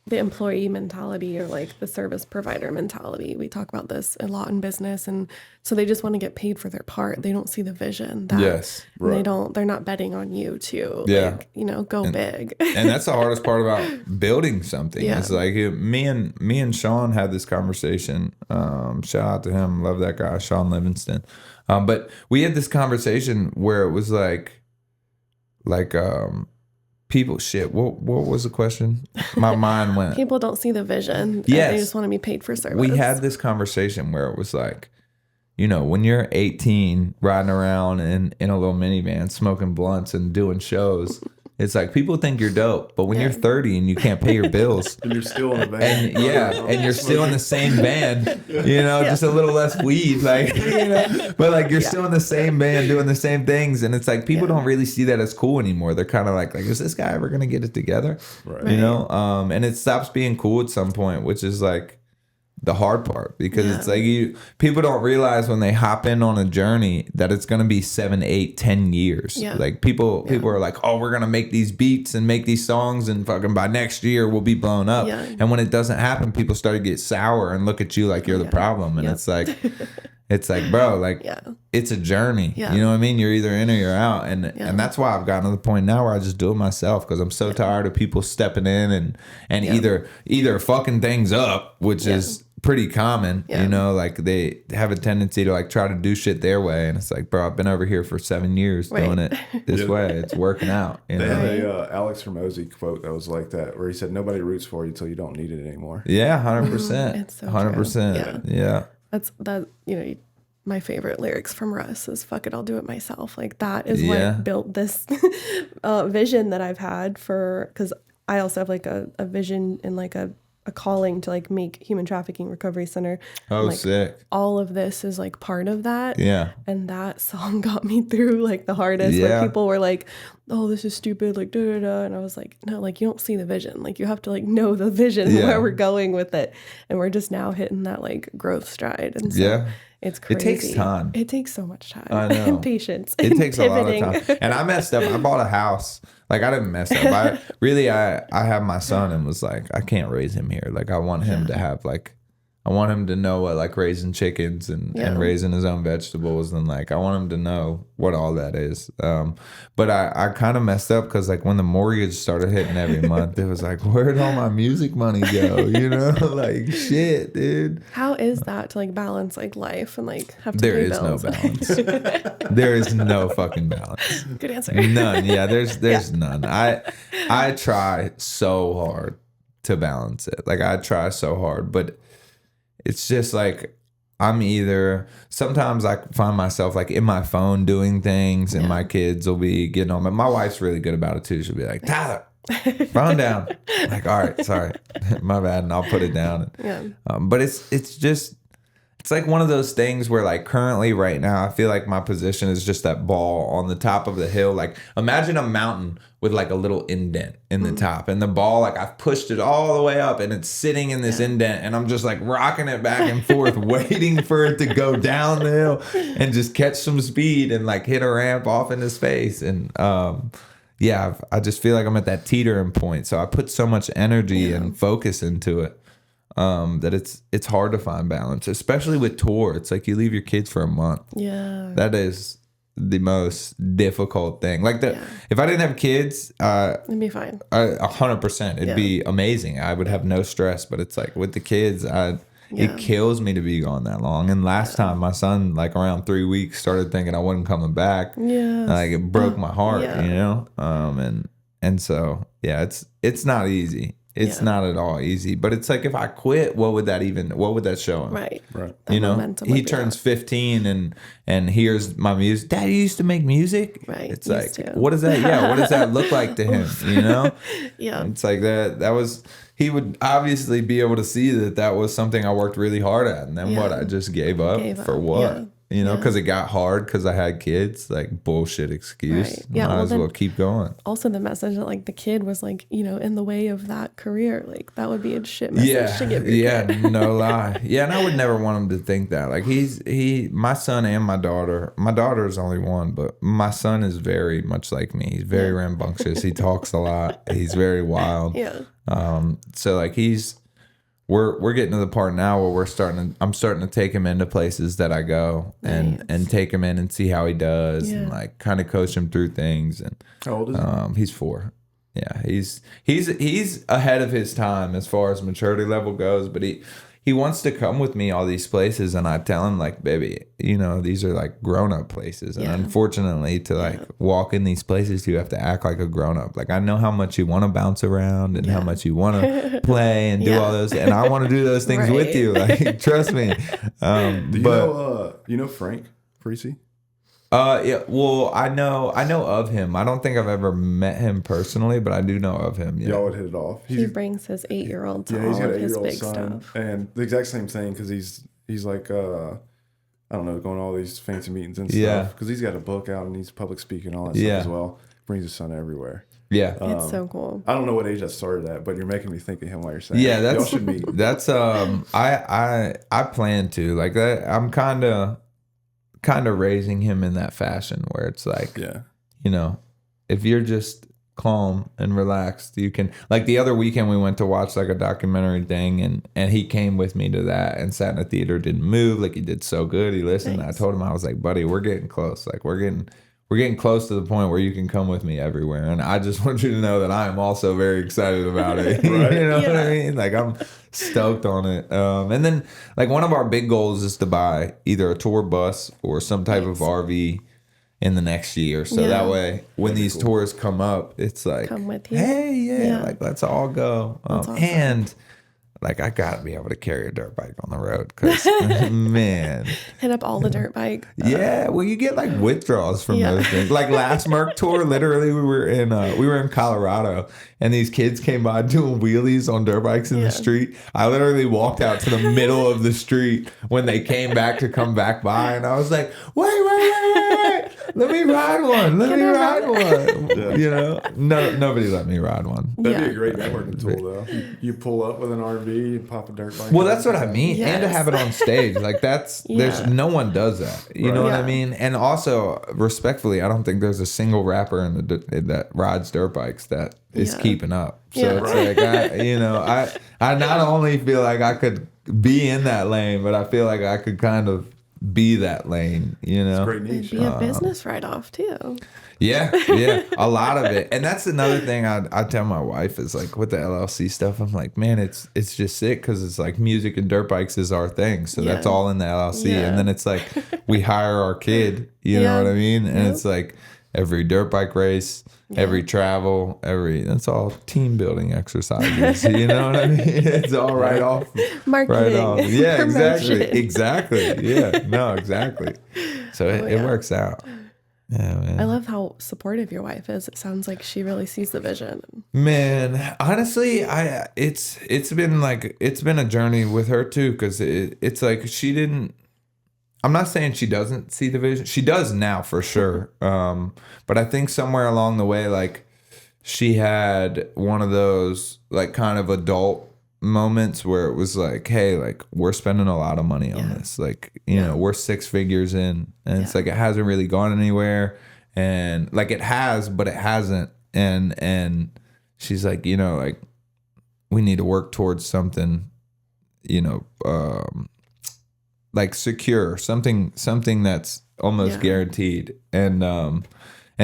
the employee mentality or like the service provider mentality. We talk about this a lot in business, and so they just want to get paid for their part. They don't see the vision that Yes, they're not betting on you to like, go big. And that's the hardest part about building something. Yeah. It's like me and Sean had this conversation. Shout out to him. Love that guy, Sean Livingston. But we had this conversation where it was like people, shit, what was the question? My mind went. People don't see the vision. Yes. They just want to be paid for service. We had this conversation where it was like, when you're 18 riding around in a little minivan smoking blunts and doing shows, it's like people think you're dope, but when you're 30 and you can't pay your bills, And you're still in the van. and you're still in the same band, just a little less weed, like, but like you're still in the same band doing the same things, and it's like people don't really see that as cool anymore. They're kind of like, is this guy ever gonna get it together? Right. And it stops being cool at some point, which is like the hard part, because it's like people don't realize when they hop in on a journey that it's going to be 7, 8, 10 years. Like people are like, oh, we're going to make these beats and make these songs and fucking by next year we'll be blown up. And when it doesn't happen, people start to get sour and look at you like you're the problem. And it's like bro, like it's a journey. You know what I mean? You're either in or you're out. And that's why I've gotten to the point now where I just do it myself, because I'm so tired of people stepping in and either fucking things up, which is pretty common, like they have a tendency to like try to do shit their way, and it's like, bro, I've been over here for 7 years doing it this way. It's working out. They had a Alex Hormozy quote that was like that, where he said, "Nobody roots for you until you don't need it anymore." Yeah, 100%. It's so 100%. Yeah. That's my favorite lyrics from Russ is "fuck it, I'll do it myself." Like that is what built this vision that I've had because I also have like a vision and like a calling to like make human trafficking recovery center. Oh, like, sick. All of this is like part of that. Yeah. And that song got me through like the hardest, where people were like, oh, this is stupid, like da da da. And I was like, no, like you don't see the vision. Like you have to like know the vision where we're going with it. And we're just now hitting that like growth stride. And so it's crazy. It takes time. It takes so much time. I know. And patience. It and takes pivoting. a lot of time. And I messed up. I bought a house. Like I didn't mess up. I have my son and was like, I can't raise him here. Like I want him to have like, I want him to know what like raising chickens and raising his own vegetables, and like I want him to know what all that is. But I kind of messed up because like when the mortgage started hitting every month, it was like, where'd all my music money go? Like shit, dude. How is that to like balance like life and like have to There pay is bills? no balance. There is no fucking balance. Good answer. None. Yeah, there's none. I try so hard to balance it. Like I try so hard, but it's just like sometimes I find myself like in my phone doing things, and my kids will be getting on. But my wife's really good about it too. She'll be like, Tyler, phone down. I'm like, all right, sorry, my bad, and I'll put it down. But it's like one of those things where like currently right now I feel like my position is just that ball on the top of the hill. Like imagine a mountain with like a little indent in the top, and the ball, like I've pushed it all the way up and it's sitting in this indent, and I'm just like rocking it back and forth waiting for it to go down the hill and just catch some speed and like hit a ramp off into space. And I just feel like I'm at that teetering point, so I put so much energy and focus into it that it's hard to find balance, especially with tour. It's like you leave your kids for a month. That is the most difficult thing. Like if I didn't have kids, it'd be fine. 100%, it'd be amazing. I would have no stress. But it's like with the kids, it kills me to be gone that long. And last time my son, like around 3 weeks, started thinking I wasn't coming back. Like it broke my heart, and so it's not easy. It's not at all easy. But it's like if I quit, what would that show him? Right. He turns 15 and hears my music. Daddy used to make music. Right. It's like, what does that? Yeah. What does that look like to him? Yeah. It's like that was. He would obviously be able to see that was something I worked really hard at, and then what? I just gave up for what? Because it got hard because I had kids. Like bullshit excuse. Right. Yeah, Might as well keep going. Also, the message that like the kid was like, in the way of that career, like that would be a shit message to give your kid. No lie. Yeah, and I would never want him to think that. Like my son and my daughter. My daughter is only one, but my son is very much like me. He's very rambunctious. He talks a lot. He's very wild. So like we're getting to the part now where I'm starting to take him into places that I go and take him in and see how he does and like kind of coach him through things. And how old is he? He's 4. Yeah, he's ahead of his time as far as maturity level goes, but he wants to come with me all these places, and I tell him like, baby, these are like grown up places, and unfortunately to like walk in these places you have to act like a grown up. Like I know how much you want to bounce around and how much you want to play and do all those, and I want to do those things with you. Like trust me. Do you know Frank Cricchi? Yeah, well, I know of him. I don't think I've ever met him personally, but I do know of him. Yeah. Y'all would hit it off. He brings his 8-year-old to he's all got of an his 8-year-old big son, stuff. and the exact same thing because he's like I don't know, going to all these fancy meetings and stuff. Yeah. Because he's got a book out and he's public speaking and all that stuff as well. Brings his son everywhere. Yeah, It's so cool. I don't know what age that started at, but you're making me think of him while you're saying. Yeah, y'all should meet. That's I plan to like that. I'm kind of raising him in that fashion where it's like, if you're just calm and relaxed, you can, like the other weekend we went to watch like a documentary thing, and he came with me to that and sat in the theater, didn't move, like he did so good, he listened. Nice. I told him, I was like, buddy, we're getting close, like we're getting close to the point where you can come with me everywhere, and I just want you to know that I am also very excited about it. Right? You know what I mean? Like I'm stoked on it. And then like one of our big goals is to buy either a tour bus or some type of RV in the next year, so that way when these tours come up, it's like, come with you. Hey, like let's all go. Awesome. And like I gotta be able to carry a dirt bike on the road because man, hit up all the dirt bikes. Yeah, well, you get like withdrawals from those things. Like last Merc tour, literally we were in Colorado, and these kids came by doing wheelies on dirt bikes in the street. I literally walked out to the middle of the street when they came back to come back by, and I was like, wait. Let me ride one. No, nobody let me ride one. That'd be a great networking tool, though. You pull up with an RV and pop a dirt bike. Well, that's what I mean. Yes. And to have it on stage. Like there's no one does that. You know what I mean? And also, respectfully, I don't think there's a single rapper that rides dirt bikes that is keeping up. So it's like, I not only feel like I could be in that lane, but I feel like I could kind of be that lane, It's a great niche. It'd be a business write-off too. Yeah, a lot of it. And that's another thing I tell my wife is like with the LLC stuff, I'm like, man, it's just sick because it's like music and dirt bikes is our thing. So that's all in the LLC. Yeah. And then it's like we hire our kid, you know what I mean? And it's like every dirt bike race, every travel, that's all team building exercises. You know what I mean? It's all right off. Marketing. Right off. Yeah, exactly. Yeah, no, exactly. So it works out. Yeah, man. I love how supportive your wife is. It sounds like she really sees the vision. Man, honestly, it's been a journey with her too, because it's like she didn't. I'm not saying she doesn't see the vision. She does now for sure. But I think somewhere along the way, like she had one of those like kind of adult moments where it was like, hey, like we're spending a lot of money on this. Like, we're 6 figures in, and it's like it hasn't really gone anywhere. And like it has, but it hasn't. And she's like, like we need to work towards something, like secure, something that's almost guaranteed. And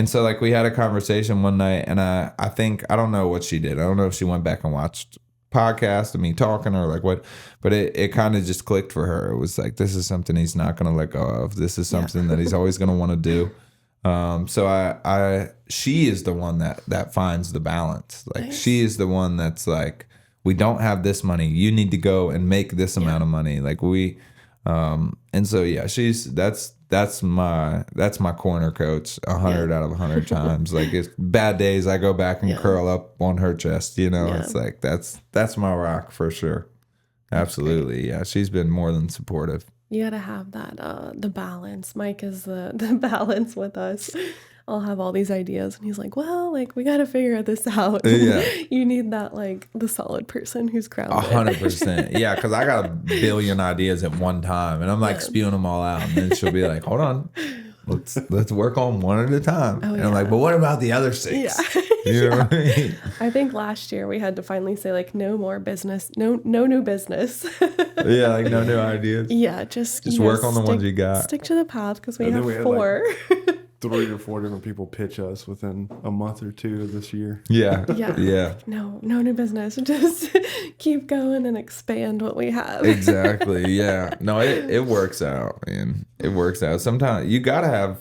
so like we had a conversation one night, and I think, I don't know what she did. I don't know if she went back and watched podcast of me talking or like what, but it kind of just clicked for her. It was like, this is something he's not going to let go of. This is something that he's always going to want to do. So she is the one that finds the balance. Like she is the one that's like, we don't have this money. You need to go and make this amount of money. Like and so that's my corner coach 100 out of 100 times. Like it's bad days, I go back and curl up on her chest, It's like that's my rock for sure. Absolutely. Yeah, she's been more than supportive. You gotta have that the balance. Mike is the balance with us. I'll have all these ideas, and he's like, well, like we gotta figure this out. Yeah. You need that, like the solid person who's grounded. 100%. Yeah, because I got a billion ideas at one time, and I'm like spewing them all out, and then she'll be like, hold on, let's work on one at a time. And I'm like, but what about the other 6? You know what I mean? I think last year we had to finally say like no more business, no new business. Yeah, like no new ideas. Yeah, just work on the ones you got. Stick to the path because we And then have we had, 4. 3 or 4 different people pitch us within a month or 2 of this year. Yeah. Yeah. Yeah. No new business. Just keep going and expand what we have. Exactly. Yeah. No, it works out, man. It works out. Sometimes you gotta have.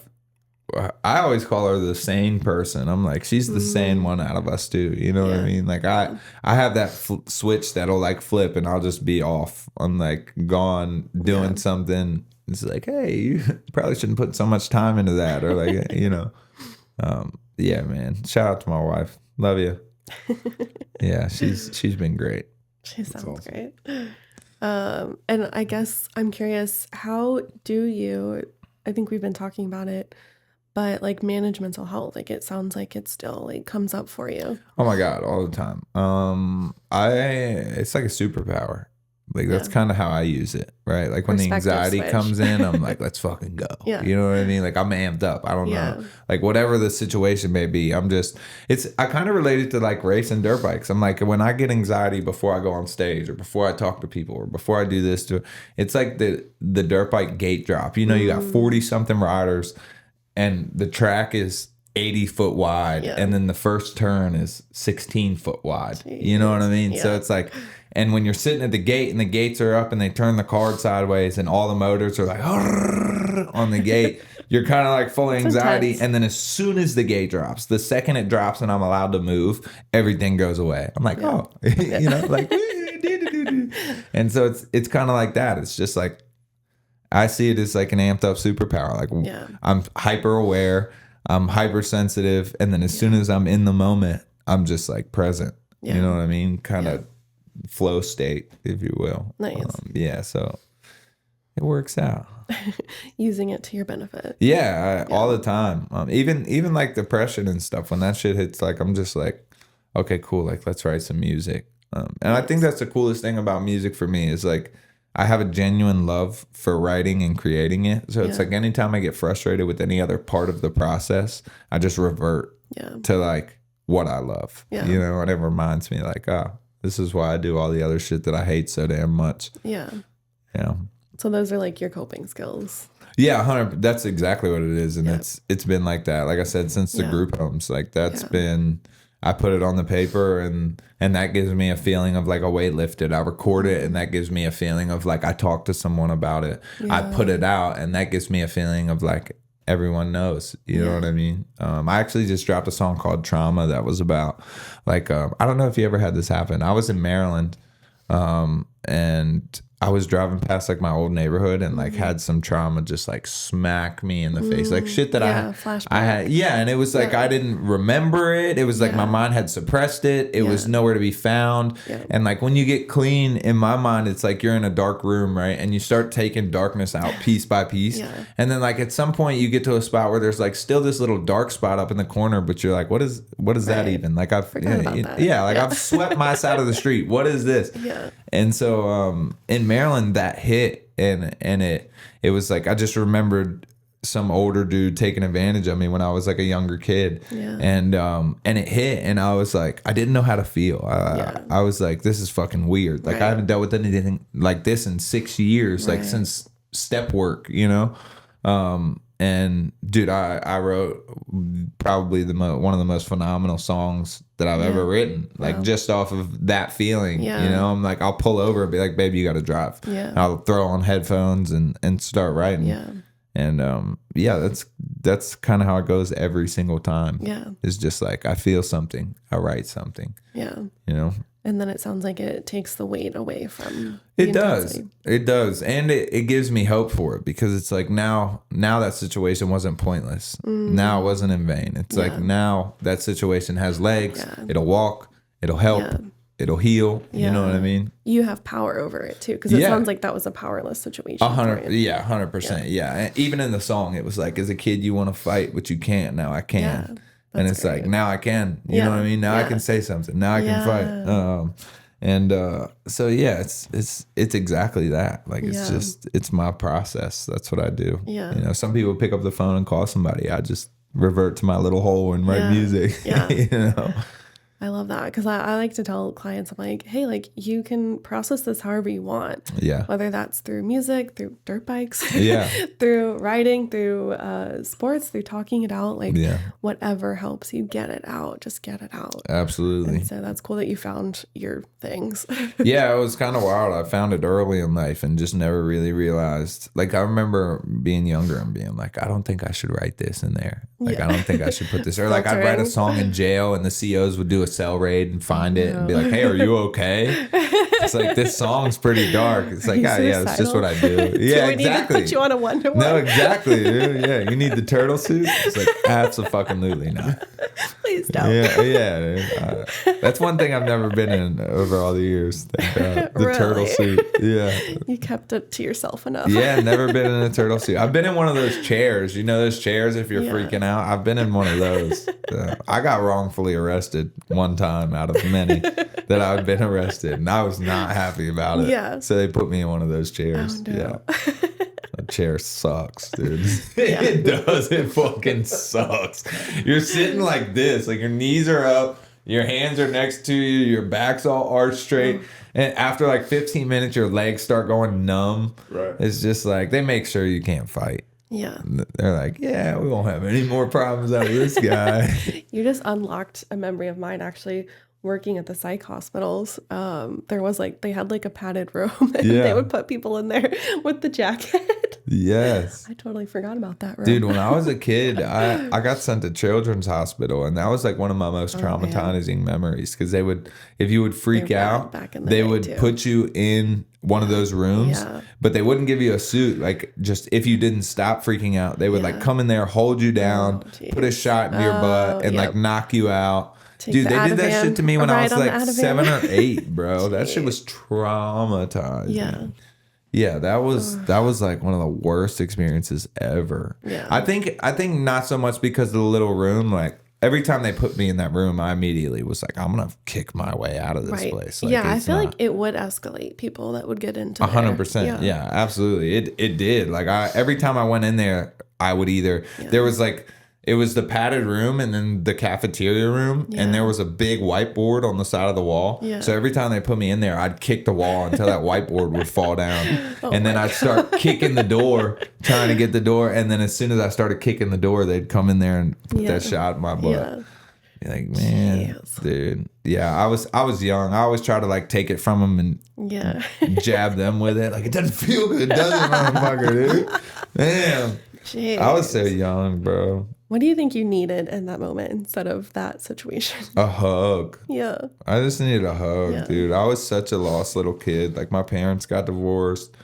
I always call her the sane person. I'm like, she's the sane one out of us too. You know what I mean? Like I have that switch that'll like flip, and I'll just be off. I'm like gone doing something. It's like, hey, you probably shouldn't put so much time into that, or like, you know. Yeah, man. Shout out to my wife. Love you. Yeah, she's been great. She sounds awesome. great. And I guess I'm curious, how do you, I think we've been talking about it, but like manage mental health, like it sounds like it still like comes up for you. Oh my God, all the time. It's like a superpower. Like that's kind of how I use it, right? Like when the anxiety comes in, I'm like, let's fucking go. Yeah. You know what I mean? Like I'm amped up. I don't know. Like whatever the situation may be, I kind of relate it to like racing dirt bikes. I'm like, when I get anxiety before I go on stage or before I talk to people or before I do this, it's like the dirt bike gate drop. You know, you got 40 something riders and the track is 80 foot wide and then the first turn is 16 foot wide. Jeez. You know what I mean? So it's like, and when you're sitting at the gate and the gates are up and they turn the card sideways and all the motors are like on the gate, you're kind of like full of anxiety. And then as soon as the gate drops, the second it drops and I'm allowed to move, everything goes away. I'm like, oh, you know, like, and so it's kind of like that. It's just like, I see it as like an amped up superpower. Like I'm hyper aware, I'm hypersensitive. And then as soon as I'm in the moment, I'm just like present. You know what I mean? Kind of flow state, if you will. Nice. So it works out. Using it to your benefit. All the time. Even like depression and stuff, when that shit hits, like I'm just like, okay, cool, like let's write some music. And I think that's the coolest thing about music for me is like I have a genuine love for writing and creating it. So it's like anytime I get frustrated with any other part of the process, I just revert to like what I love. You know, and it reminds me like, oh, this is why I do all the other shit that I hate so damn much. Yeah. So those are like your coping skills. Yeah, 100. That's exactly what it is, and it's been like that. Like I said, since the group homes, like that's been. I put it on the paper, and that gives me a feeling of like a weight lifted. I record it, and that gives me a feeling of like I talked to someone about it. I put it out, and that gives me a feeling of like everyone knows. You know what I mean? I actually just dropped a song called Trauma that was about like I don't know if you ever had this happen. I was in Maryland and I was driving past like my old neighborhood and like had some trauma just like smack me in the face, like shit that I had. Yeah. And it was like, I didn't remember it. It was like my mind had suppressed it. It was nowhere to be found. And like when you get clean, in my mind, it's like you're in a dark room, right? And you start taking darkness out piece by piece. And then like at some point you get to a spot where there's like still this little dark spot up in the corner, but you're like, what is that even? Like I've I've swept my side of the street. What is this? And so in Maryland that hit and it was like I just remembered some older dude taking advantage of me when I was like a younger kid. And it hit and I was like I didn't know how to feel. I was like, this is fucking weird. Like I haven't dealt with anything like this in 6 years, like since step work, you know? And dude, I wrote probably one of the most phenomenal songs that I've ever written, like just off of that feeling. You know, I'm like, I'll pull over and be like, baby, you got to drive. And I'll throw on headphones and start writing. And that's kind of how it goes every single time. It's just like I feel something, I write something. You know. And then it sounds like it takes the weight away from it does. It does. And it gives me hope for it because it's like now that situation wasn't pointless. Now it wasn't in vain. It's like now that situation has legs. It'll walk. It'll help. It'll heal. You know what I mean? You have power over it too because it sounds like that was a powerless situation. 100%. Yeah. And even in the song, it was like as a kid, you want to fight, but you can't. Now I can. And it's great. Like, now I can, you know what I mean? Now I can say something. Now I can fight. So yeah, it's exactly that. Like, it's my process. That's what I do. You know, some people pick up the phone and call somebody. I just revert to my little hole and write music. Yeah. You know? I love that because I like to tell clients, I'm like, hey, like you can process this however you want. Yeah. Whether that's through music, through dirt bikes, Yeah. through riding, through sports, through talking it out, like whatever helps you get it out, just get it out. Absolutely. And so that's cool that you found your things. Yeah, it was kind of wild. I found it early in life and just never really realized. Like, I remember being younger and being like, I don't think I should write this in there. Like, I don't think I should put this. Or like, I'd write a song in jail and the COs would do a cell raid and find it and be like, hey, are you okay? It's like, this song's pretty dark. It's like, yeah, that's just what I do. Yeah, we exactly. Need to put you on a Wonder No, exactly, dude. Yeah, you need the turtle suit? It's like, absolutely not. Please don't. Yeah. That's one thing I've never been in over all the years. The Really? Turtle suit. Yeah. You kept it to yourself enough. Yeah, never been in a turtle suit. I've been in one of those chairs. You know those chairs if you're freaking out? I've been in one of those. I got wrongfully arrested one time out of many that I've been arrested, and I was not happy about it. Yeah. So they put me in one of those chairs. Oh, no. Yeah. That chair sucks, dude. It does. It fucking sucks. You're sitting like this, like your knees are up, your hands are next to you, your back's all arched straight. And after like 15 minutes, your legs start going numb. Right. It's just like, they make sure you can't fight. Yeah. They're like, yeah, we won't have any more problems out of this guy. You just unlocked a memory of mine actually. Working at the psych hospitals, there was like, they had like a padded room and they would put people in there with the jacket. Yes. I totally forgot about that room. Dude, when I was a kid, I got sent to Children's Hospital, and that was like one of my most traumatizing memories because they would, if you would freak out, they would put you in one of those rooms, but they wouldn't give you a suit. Like, just if you didn't stop freaking out, they would like come in there, hold you down, put a shot in your butt, and like knock you out. Dude, they did that shit to me when I was like 7 or 8, bro. That shit was traumatizing. Yeah, that was like one of the worst experiences ever. Yeah. I think not so much because of the little room. Like, every time they put me in that room, I immediately was like, I'm gonna kick my way out of this place. Like, I feel like it would escalate people that would get into 100%. Yeah, absolutely. It did. Like, every time I went in there, I would either there was like, it was the padded room and then the cafeteria room, and there was a big whiteboard on the side of the wall. So every time they put me in there, I'd kick the wall until that whiteboard would fall down. And then I'd start kicking the door, trying to get the door. And then as soon as I started kicking the door, they'd come in there and put that shot in my butt. You're like, man, dude. Yeah, I was young. I always try to like take it from them and jab them with it. Like, it doesn't feel good, does it, motherfucker, dude? Damn. Jeez. I was so young, bro. What do you think you needed in that moment instead of that situation? A hug. Yeah. I just needed a hug, dude. I was such a lost little kid. Like, my parents got divorced,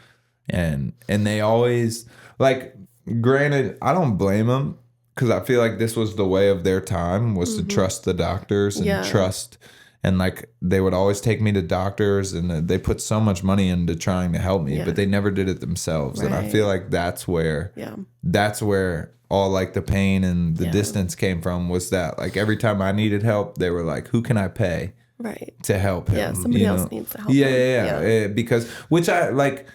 and they always, like, granted, I don't blame them because I feel like this was the way of their time, was to trust the doctors and trust. And like, they would always take me to doctors, and they put so much money into trying to help me, but they never did it themselves. And I feel like that's where all like the pain and the distance came from, was that like every time I needed help, they were like, who can I pay to help him? Yeah, somebody else needs to help him. Yeah. Because, which I like,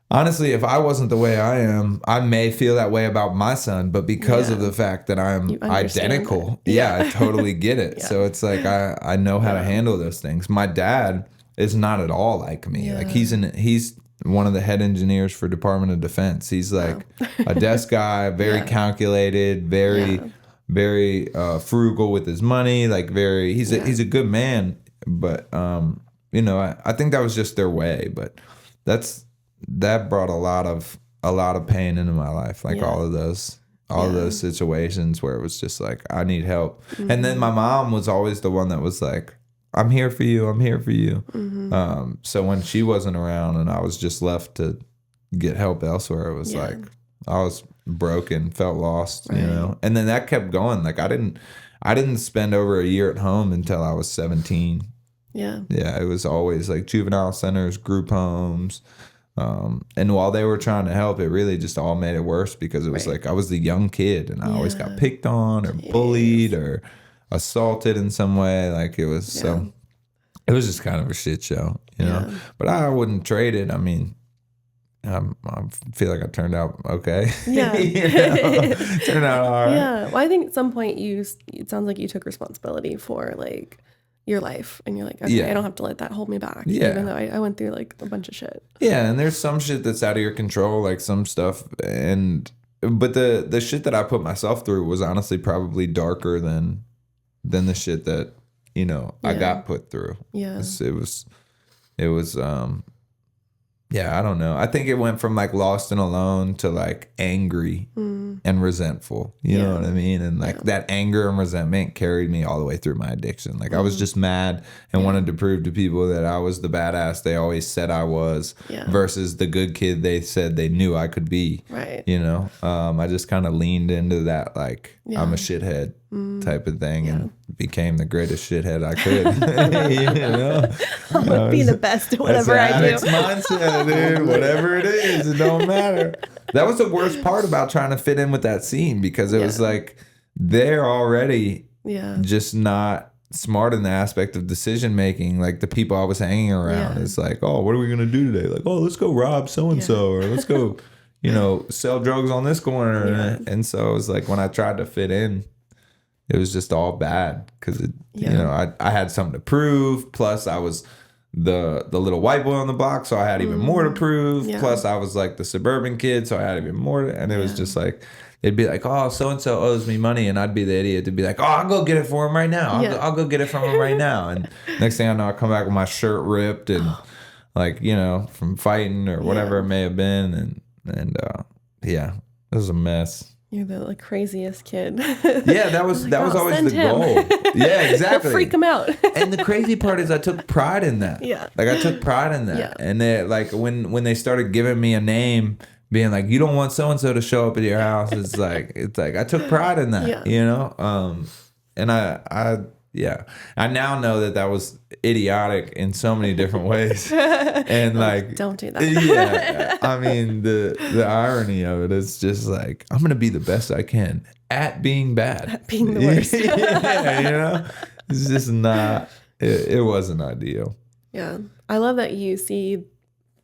honestly, if I wasn't the way I am, I may feel that way about my son, but because of the fact that I'm identical, I totally get it. So it's like, I know how to handle those things. My dad is not at all like me. Like, he's one of the head engineers for Department of Defense. He's like a desk guy, very calculated, very frugal with his money, like he's a good man. But you know, I think that was just their way. But that brought a lot of pain into my life, like all of those situations where it was just like, I need help. And then my mom was always the one that was like, I'm here for you. I'm here for you. So when she wasn't around and I was just left to get help elsewhere, it was like, I was broken, felt lost, you know? And then that kept going. Like, I didn't spend over a year at home until I was 17. Yeah, it was always like juvenile centers, group homes. And while they were trying to help, it really just all made it worse because it was like, I was the young kid and I always got picked on or bullied or assaulted in some way. Like, it was it was just kind of a shit show, you know? But I wouldn't trade it. I mean, I feel like I turned out okay. Yeah. Turned out all right. Yeah. Well, I think at some point it sounds like you took responsibility for like your life and you're like, okay, I don't have to let that hold me back. Yeah. Even though I went through like a bunch of shit. Yeah, and there's some shit that's out of your control, like some stuff, but the shit that I put myself through was honestly probably darker than the shit that I got put through. Yeah. It was yeah, I don't know. I think it went from like lost and alone to like angry and resentful. You know what I mean? And like that anger and resentment carried me all the way through my addiction. Like I was just mad and wanted to prove to people that I was the badass they always said I was versus the good kid they said they knew I could be. Right. I just kind of leaned into that like I'm a shithead type of thing and became the greatest shithead I could. I'm gonna be the best at whatever I do. That's the addict's mindset, dude. Whatever it is, it don't matter. That was the worst part about trying to fit in with that scene because it was like they're already just not smart in the aspect of decision making. Like the people I was hanging around, it's like, oh, what are we gonna do today? Like, oh, let's go rob so and so, or let's go, sell drugs on this corner. And so it was like when I tried to fit in, it was just all bad because I had something to prove. Plus, I was the little white boy on the block, so I had even more to prove. Yeah. Plus, I was like the suburban kid, so I had even more. And it was just like they'd be like, "Oh, so and so owes me money," and I'd be the idiot to be like, "Oh, I'll go get it for him right now. I'll go get it from him right now." And next thing I know, I come back with my shirt ripped and like from fighting or whatever it may have been, and it was a mess. You're the craziest kid. Yeah, that was always the goal. Yeah, exactly. Freak him out. And the crazy part is I took pride in that. Yeah. Like I took pride in that. Yeah. And they, like when they started giving me a name, being like, you don't want so and so to show up at your house. It's like I took pride in that. And I now know that was idiotic in so many different ways. And like, don't do that. Yeah. I mean, the irony of it is just like, I'm going to be the best I can at being bad. At being the worst. It's just not, it wasn't ideal. Yeah. I love that you see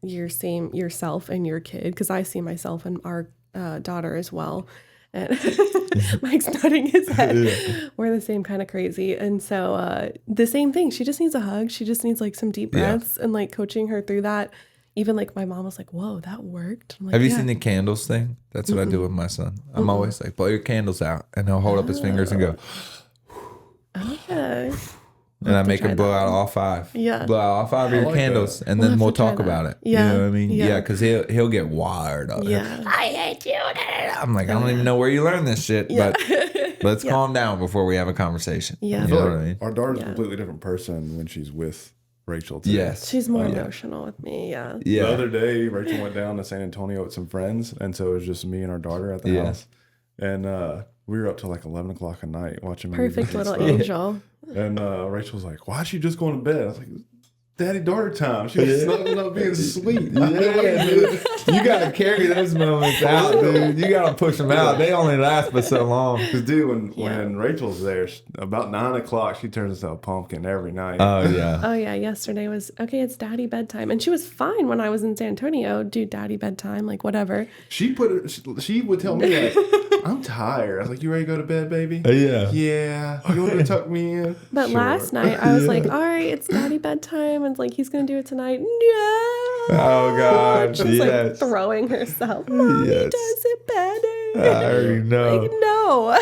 yourself and your kid, because I see myself and our daughter as well. And Mike's nodding his head. Yeah. We're the same kind of crazy. And so the same thing. She just needs a hug. She just needs like some deep breaths and like coaching her through that. Even like my mom was like, whoa, that worked. I'm like, have you seen the candles thing? That's what I do with my son. I'm always like, blow your candles out. And he'll hold up his fingers and go. Okay. And I make him blow out all 5. Yeah. Blow out all 5 of your candles. And then we'll talk about it. Yeah. You know what I mean? Yeah, because he'll get wired up. Yeah. I hate you. I'm like, I don't even know where you learned this shit, but let's calm down before we have a conversation. Yeah. You know what I mean? Our daughter's a completely different person when she's with Rachel too. Yes. She's more emotional with me. Yeah. The other day, Rachel went down to San Antonio with some friends. And so it was just me and our daughter at the house. And we were up till like 11 o'clock at night watching movies. Perfect little angel. And Rachel was like, why'd she just go to bed? I was like, daddy-daughter time. She was snuggling up being asleep. You got to carry those moments out, dude. You got to push them out. They only last but so long. Because, dude, when Rachel's there, about 9 o'clock, she turns into a pumpkin every night. Oh, yeah. Oh, yeah. Yesterday was, okay, it's daddy bedtime. And she was fine when I was in San Antonio. Dude, daddy bedtime, like whatever. She would tell me, like, I'm tired. I was like, you ready to go to bed, baby? Yeah. Yeah. You want to tuck me in? But last night, I was like, all right, it's daddy bedtime. And like, he's going to do it tonight. No. Oh, God. She's like throwing herself. Mommy does it better. I already know. Like, no.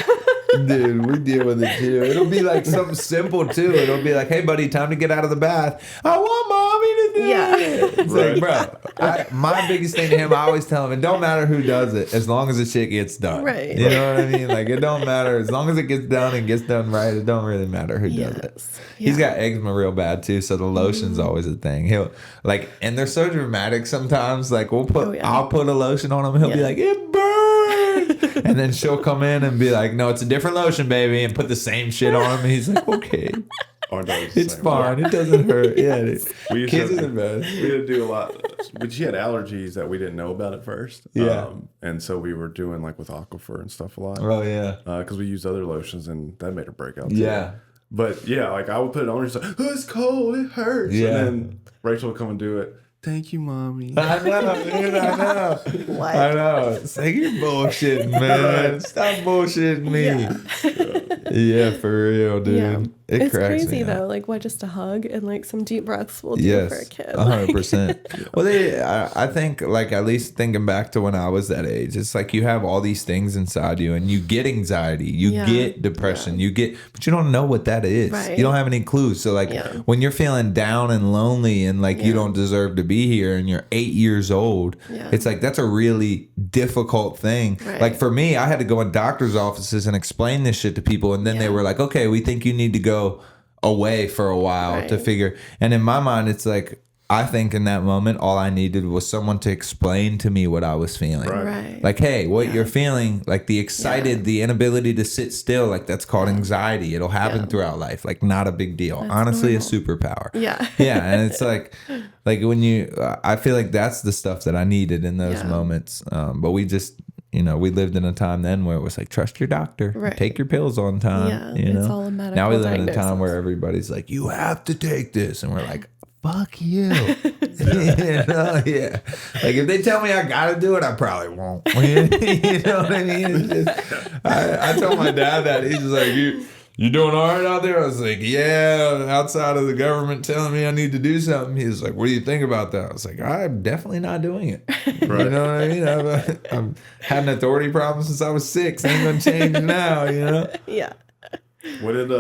Dude, we deal with it too. It'll be like something simple too. It'll be like, hey, buddy, time to get out of the bath. I want mommy to do it. It's like, bro, my biggest thing to him, I always tell him, it don't matter who does it as long as the shit gets done. Right. You know what I mean? Like, it don't matter. As long as it gets done and gets done right, it don't really matter who does it. He's got eczema real bad too, so the lotion's always a thing. He'll like, and they're so dramatic sometimes. Like, I'll put a lotion on him, and he'll be like, it burns. And then she'll come in and be like, no, it's a different lotion, baby, and put the same shit on him. And he's like, okay. It's fine. It doesn't hurt. Yeah. Kids are the best. We had to do a lot. But she had allergies that we didn't know about at first. Yeah. And so we were doing like with Aquifer and stuff a lot. Oh, yeah. Because we used other lotions and that made her break out. Yeah. But yeah, like I would put it on her. She's like, oh, it's cold. It hurts. Yeah. And then Rachel would come and do it. Thank you, mommy. I know, dude. I know. What? I know. It's like, you're bullshitting, man. Stop bullshitting me. Yeah, for real, dude. Yeah. It It's cracks crazy me up. though. Like what, just a hug and like some deep breaths will do Yes, for a kid. 100%. Well, I think, like, at least thinking back to when I was that age, it's like you have all these things inside you, and you get anxiety, you get depression, but you don't know what that is. Right. You don't have any clues. So, like, when you're feeling down and lonely, and like you don't deserve to be here, and you're 8 years old, it's like that's a really difficult thing. Right. Like for me, I had to go in doctors' offices and explain this shit to people, and then they were like, "Okay, we think you need to go away for a while to figure." And in my mind, it's like, I think in that moment, all I needed was someone to explain to me what I was feeling. Right. Like, hey, what you're feeling, like the excited, the inability to sit still, like that's called anxiety. It'll happen throughout life. Like, not a big deal. That's Honestly, normal. a superpower. Yeah. Yeah. And it's like when you, I feel like that's the stuff that I needed in those moments. But we just, we lived in a time then where it was like, trust your doctor, take your pills on time. Yeah, it's all a medical now we live in a diagnosis. time where everybody's like, you have to take this. And we're like, fuck you. Yeah. Like if they tell me I gotta do it, I probably won't. You know what I mean? It's just, I told my dad that. He's just like, you doing all right out there? I was like, yeah, outside of the government telling me I need to do something. He was like, what do you think about that? I was like, I'm definitely not doing it. Right. You know what I mean? I've had an authority problem since I was 6. Ain't gonna change now, Yeah. What did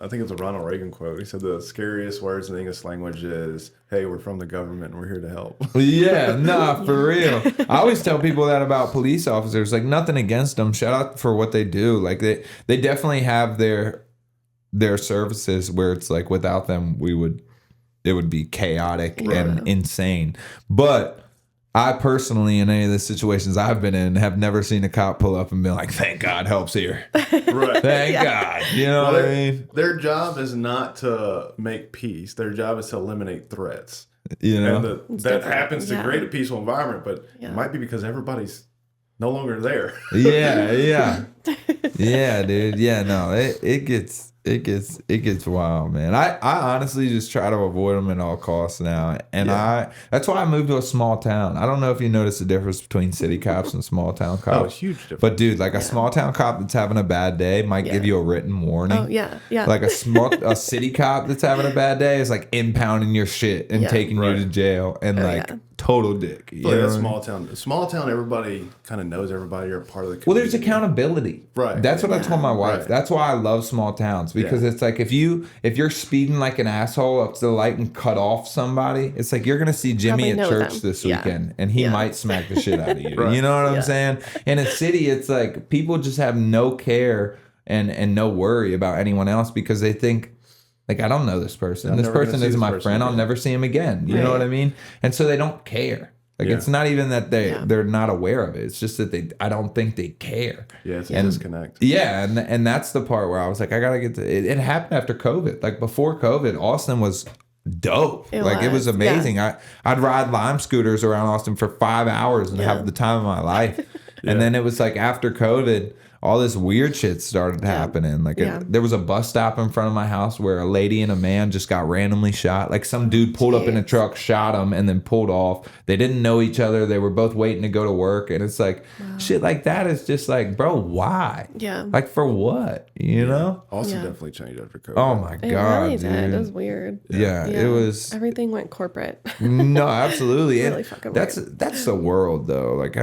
I think it's a Ronald Reagan quote. He said the scariest words in the English language is, "Hey, we're from the government and we're here to help." Yeah, nah, for real. I always tell people that about police officers. Like, nothing against them. Shout out for what they do. Like they definitely have their services where it's like without them it would be chaotic and insane. But I personally, in any of the situations I've been in, have never seen a cop pull up and be like, "Thank God, help's here." Right. Thank God. You know what I mean? Their job is not to make peace. Their job is to eliminate threats. And that happens to create a peaceful environment, but it might be because everybody's no longer there. Yeah, dude. Yeah, no, it gets wild, man. I honestly just try to avoid them at all costs now, and that's why I moved to a small town. I don't know if you notice the difference between city cops and small town cops. Oh, huge difference. But dude, like a small town cop that's having a bad day might give you a written warning. Oh yeah. Like a city cop that's having a bad day is like impounding your shit and taking you to jail and total dick. You know? Small town, everybody kind of knows everybody. You're a part of the community. Well, there's accountability. Right. That's what I told my wife. Right. That's why I love small towns, because it's like if you're speeding like an asshole up to the light and cut off somebody, it's like you're gonna see Jimmy Probably at know church them. this weekend, and he might smack the shit out of you. Right. You know what I'm saying? In a city, it's like people just have no care and no worry about anyone else because they think, like, I don't know this person. This person is my friend. I'll never see him again. You know what I mean? And so they don't care. Like, it's not even that they're not aware of it. It's just that I don't think they care. Yeah, it's a disconnect. Yeah, and that's the part where I was like, I gotta get to it. It happened after COVID. Like before COVID, Austin was dope. It was amazing. I'd ride Lime scooters around Austin for 5 hours and have the time of my life. And then it was like after COVID, all this weird shit started happening. Like there was a bus stop in front of my house where a lady and a man just got randomly shot. Like some dude pulled up in a truck, shot him, and then pulled off. They didn't know each other. They were both waiting to go to work. And it's like, shit like that is just like, bro, why? Yeah. Like for what? You know? Austin definitely changed after COVID. Oh my It God, really dude. did. It was weird. Yeah, it was. Everything went corporate. No, absolutely. Really fucking that's the world though. Like,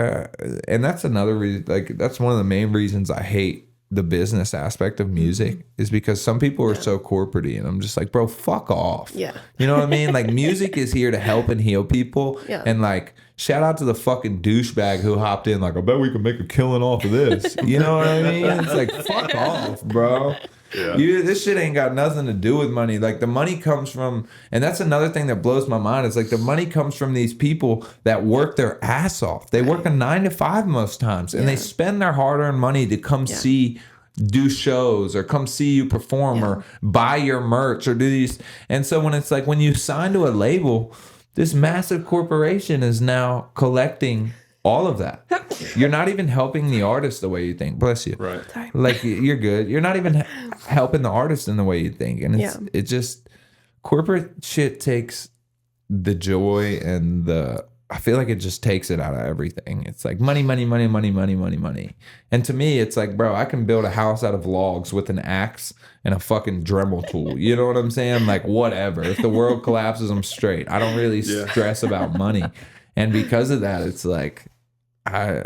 and that's another reason. Like, that's one of the main reasons I hate the business aspect of music is because some people are so corporate-y, and I'm just like, bro, fuck off. Yeah. You know what I mean? Like, music is here to help and heal people. Yeah. And like, shout out to the fucking douchebag who hopped in like, I bet we can make a killing off of this. You know what I mean? It's like, fuck off, bro. Yeah. This shit ain't got nothing to do with money. Like, the money comes from, and that's another thing that blows my mind, is like the money comes from these people that work their ass off. They work a 9 to 5 most times, and they spend their hard-earned money to come do shows or come see you perform or buy your merch or do these. And so when it's like, when you sign to a label, this massive corporation is now collecting all of that. You're not even helping the artist the way you think. Bless you. Right. Sorry. Like, you're good. You're not even helping the artist in the way you think. And it just, corporate shit takes the joy and I feel like it just takes it out of everything. It's like money, money, money, money, money, money, money. And to me, it's like, bro, I can build a house out of logs with an axe and a fucking Dremel tool. You know what I'm saying? Like, whatever. If the world collapses, I'm straight. I don't really stress about money. And because of that, it's like, I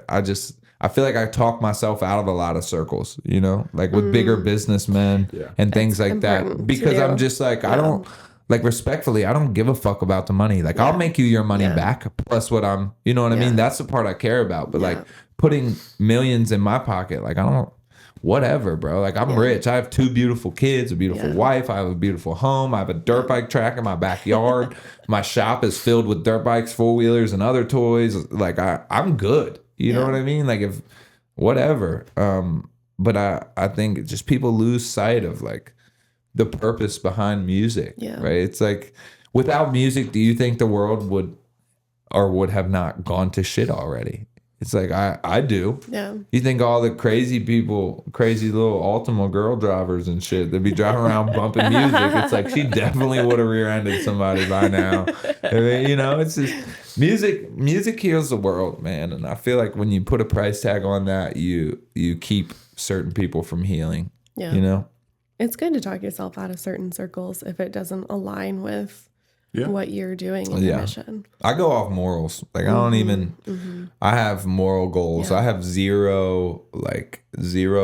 feel like I talk myself out of a lot of circles, you know, like with bigger businessmen and things like that. Because I'm just like, I don't, like, respectfully, I don't give a fuck about the money. Like, I'll make you your money back plus what I'm, you know what I mean? That's the part I care about. But like putting millions in my pocket, like, I don't, whatever, bro. Like, I'm rich. I have 2 beautiful kids, a beautiful wife. I have a beautiful home. I have a dirt bike track in my backyard. My shop is filled with dirt bikes, 4-wheelers, and other toys. Like, I'm good. You know what I mean? Like, if whatever. But I think just people lose sight of like the purpose behind music, right? It's like, without music, do you think the world would have not gone to shit already? It's like, I do. Yeah. You think all the crazy people, crazy little Ultima girl drivers and shit that be driving around bumping music, it's like, she definitely would have rear-ended somebody by now. I mean, you know, it's just music heals the world, man. And I feel like when you put a price tag on that, you keep certain people from healing. Yeah. You know? It's good to talk yourself out of certain circles if it doesn't align with what you're doing in your mission. I go off morals. Like, I don't even, I have moral goals. I have zero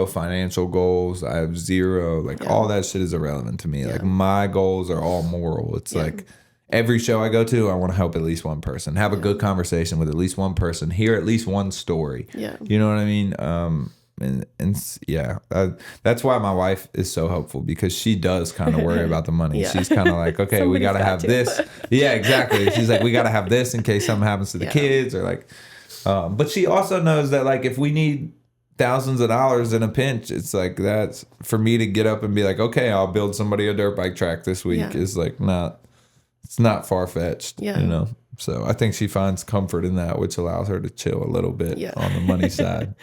financial goals. I have zero, like, all that shit is irrelevant to me. Like, my goals are all moral. It's like, every show I go to, I want to help at least one person, have a good conversation with at least one person, hear at least one story. Yeah. You know what I mean? That's why my wife is so helpful, because she does kind of worry about the money. She's kind of like, okay, we got to have this. Yeah, exactly. She's like, we got to have this in case something happens to the kids, or like, but she also knows that, like, if we need thousands of dollars in a pinch, it's like, that's for me to get up and be like, okay, I'll build somebody a dirt bike track this week is like, it's not far-fetched, you know? So I think she finds comfort in that, which allows her to chill a little bit on the money side.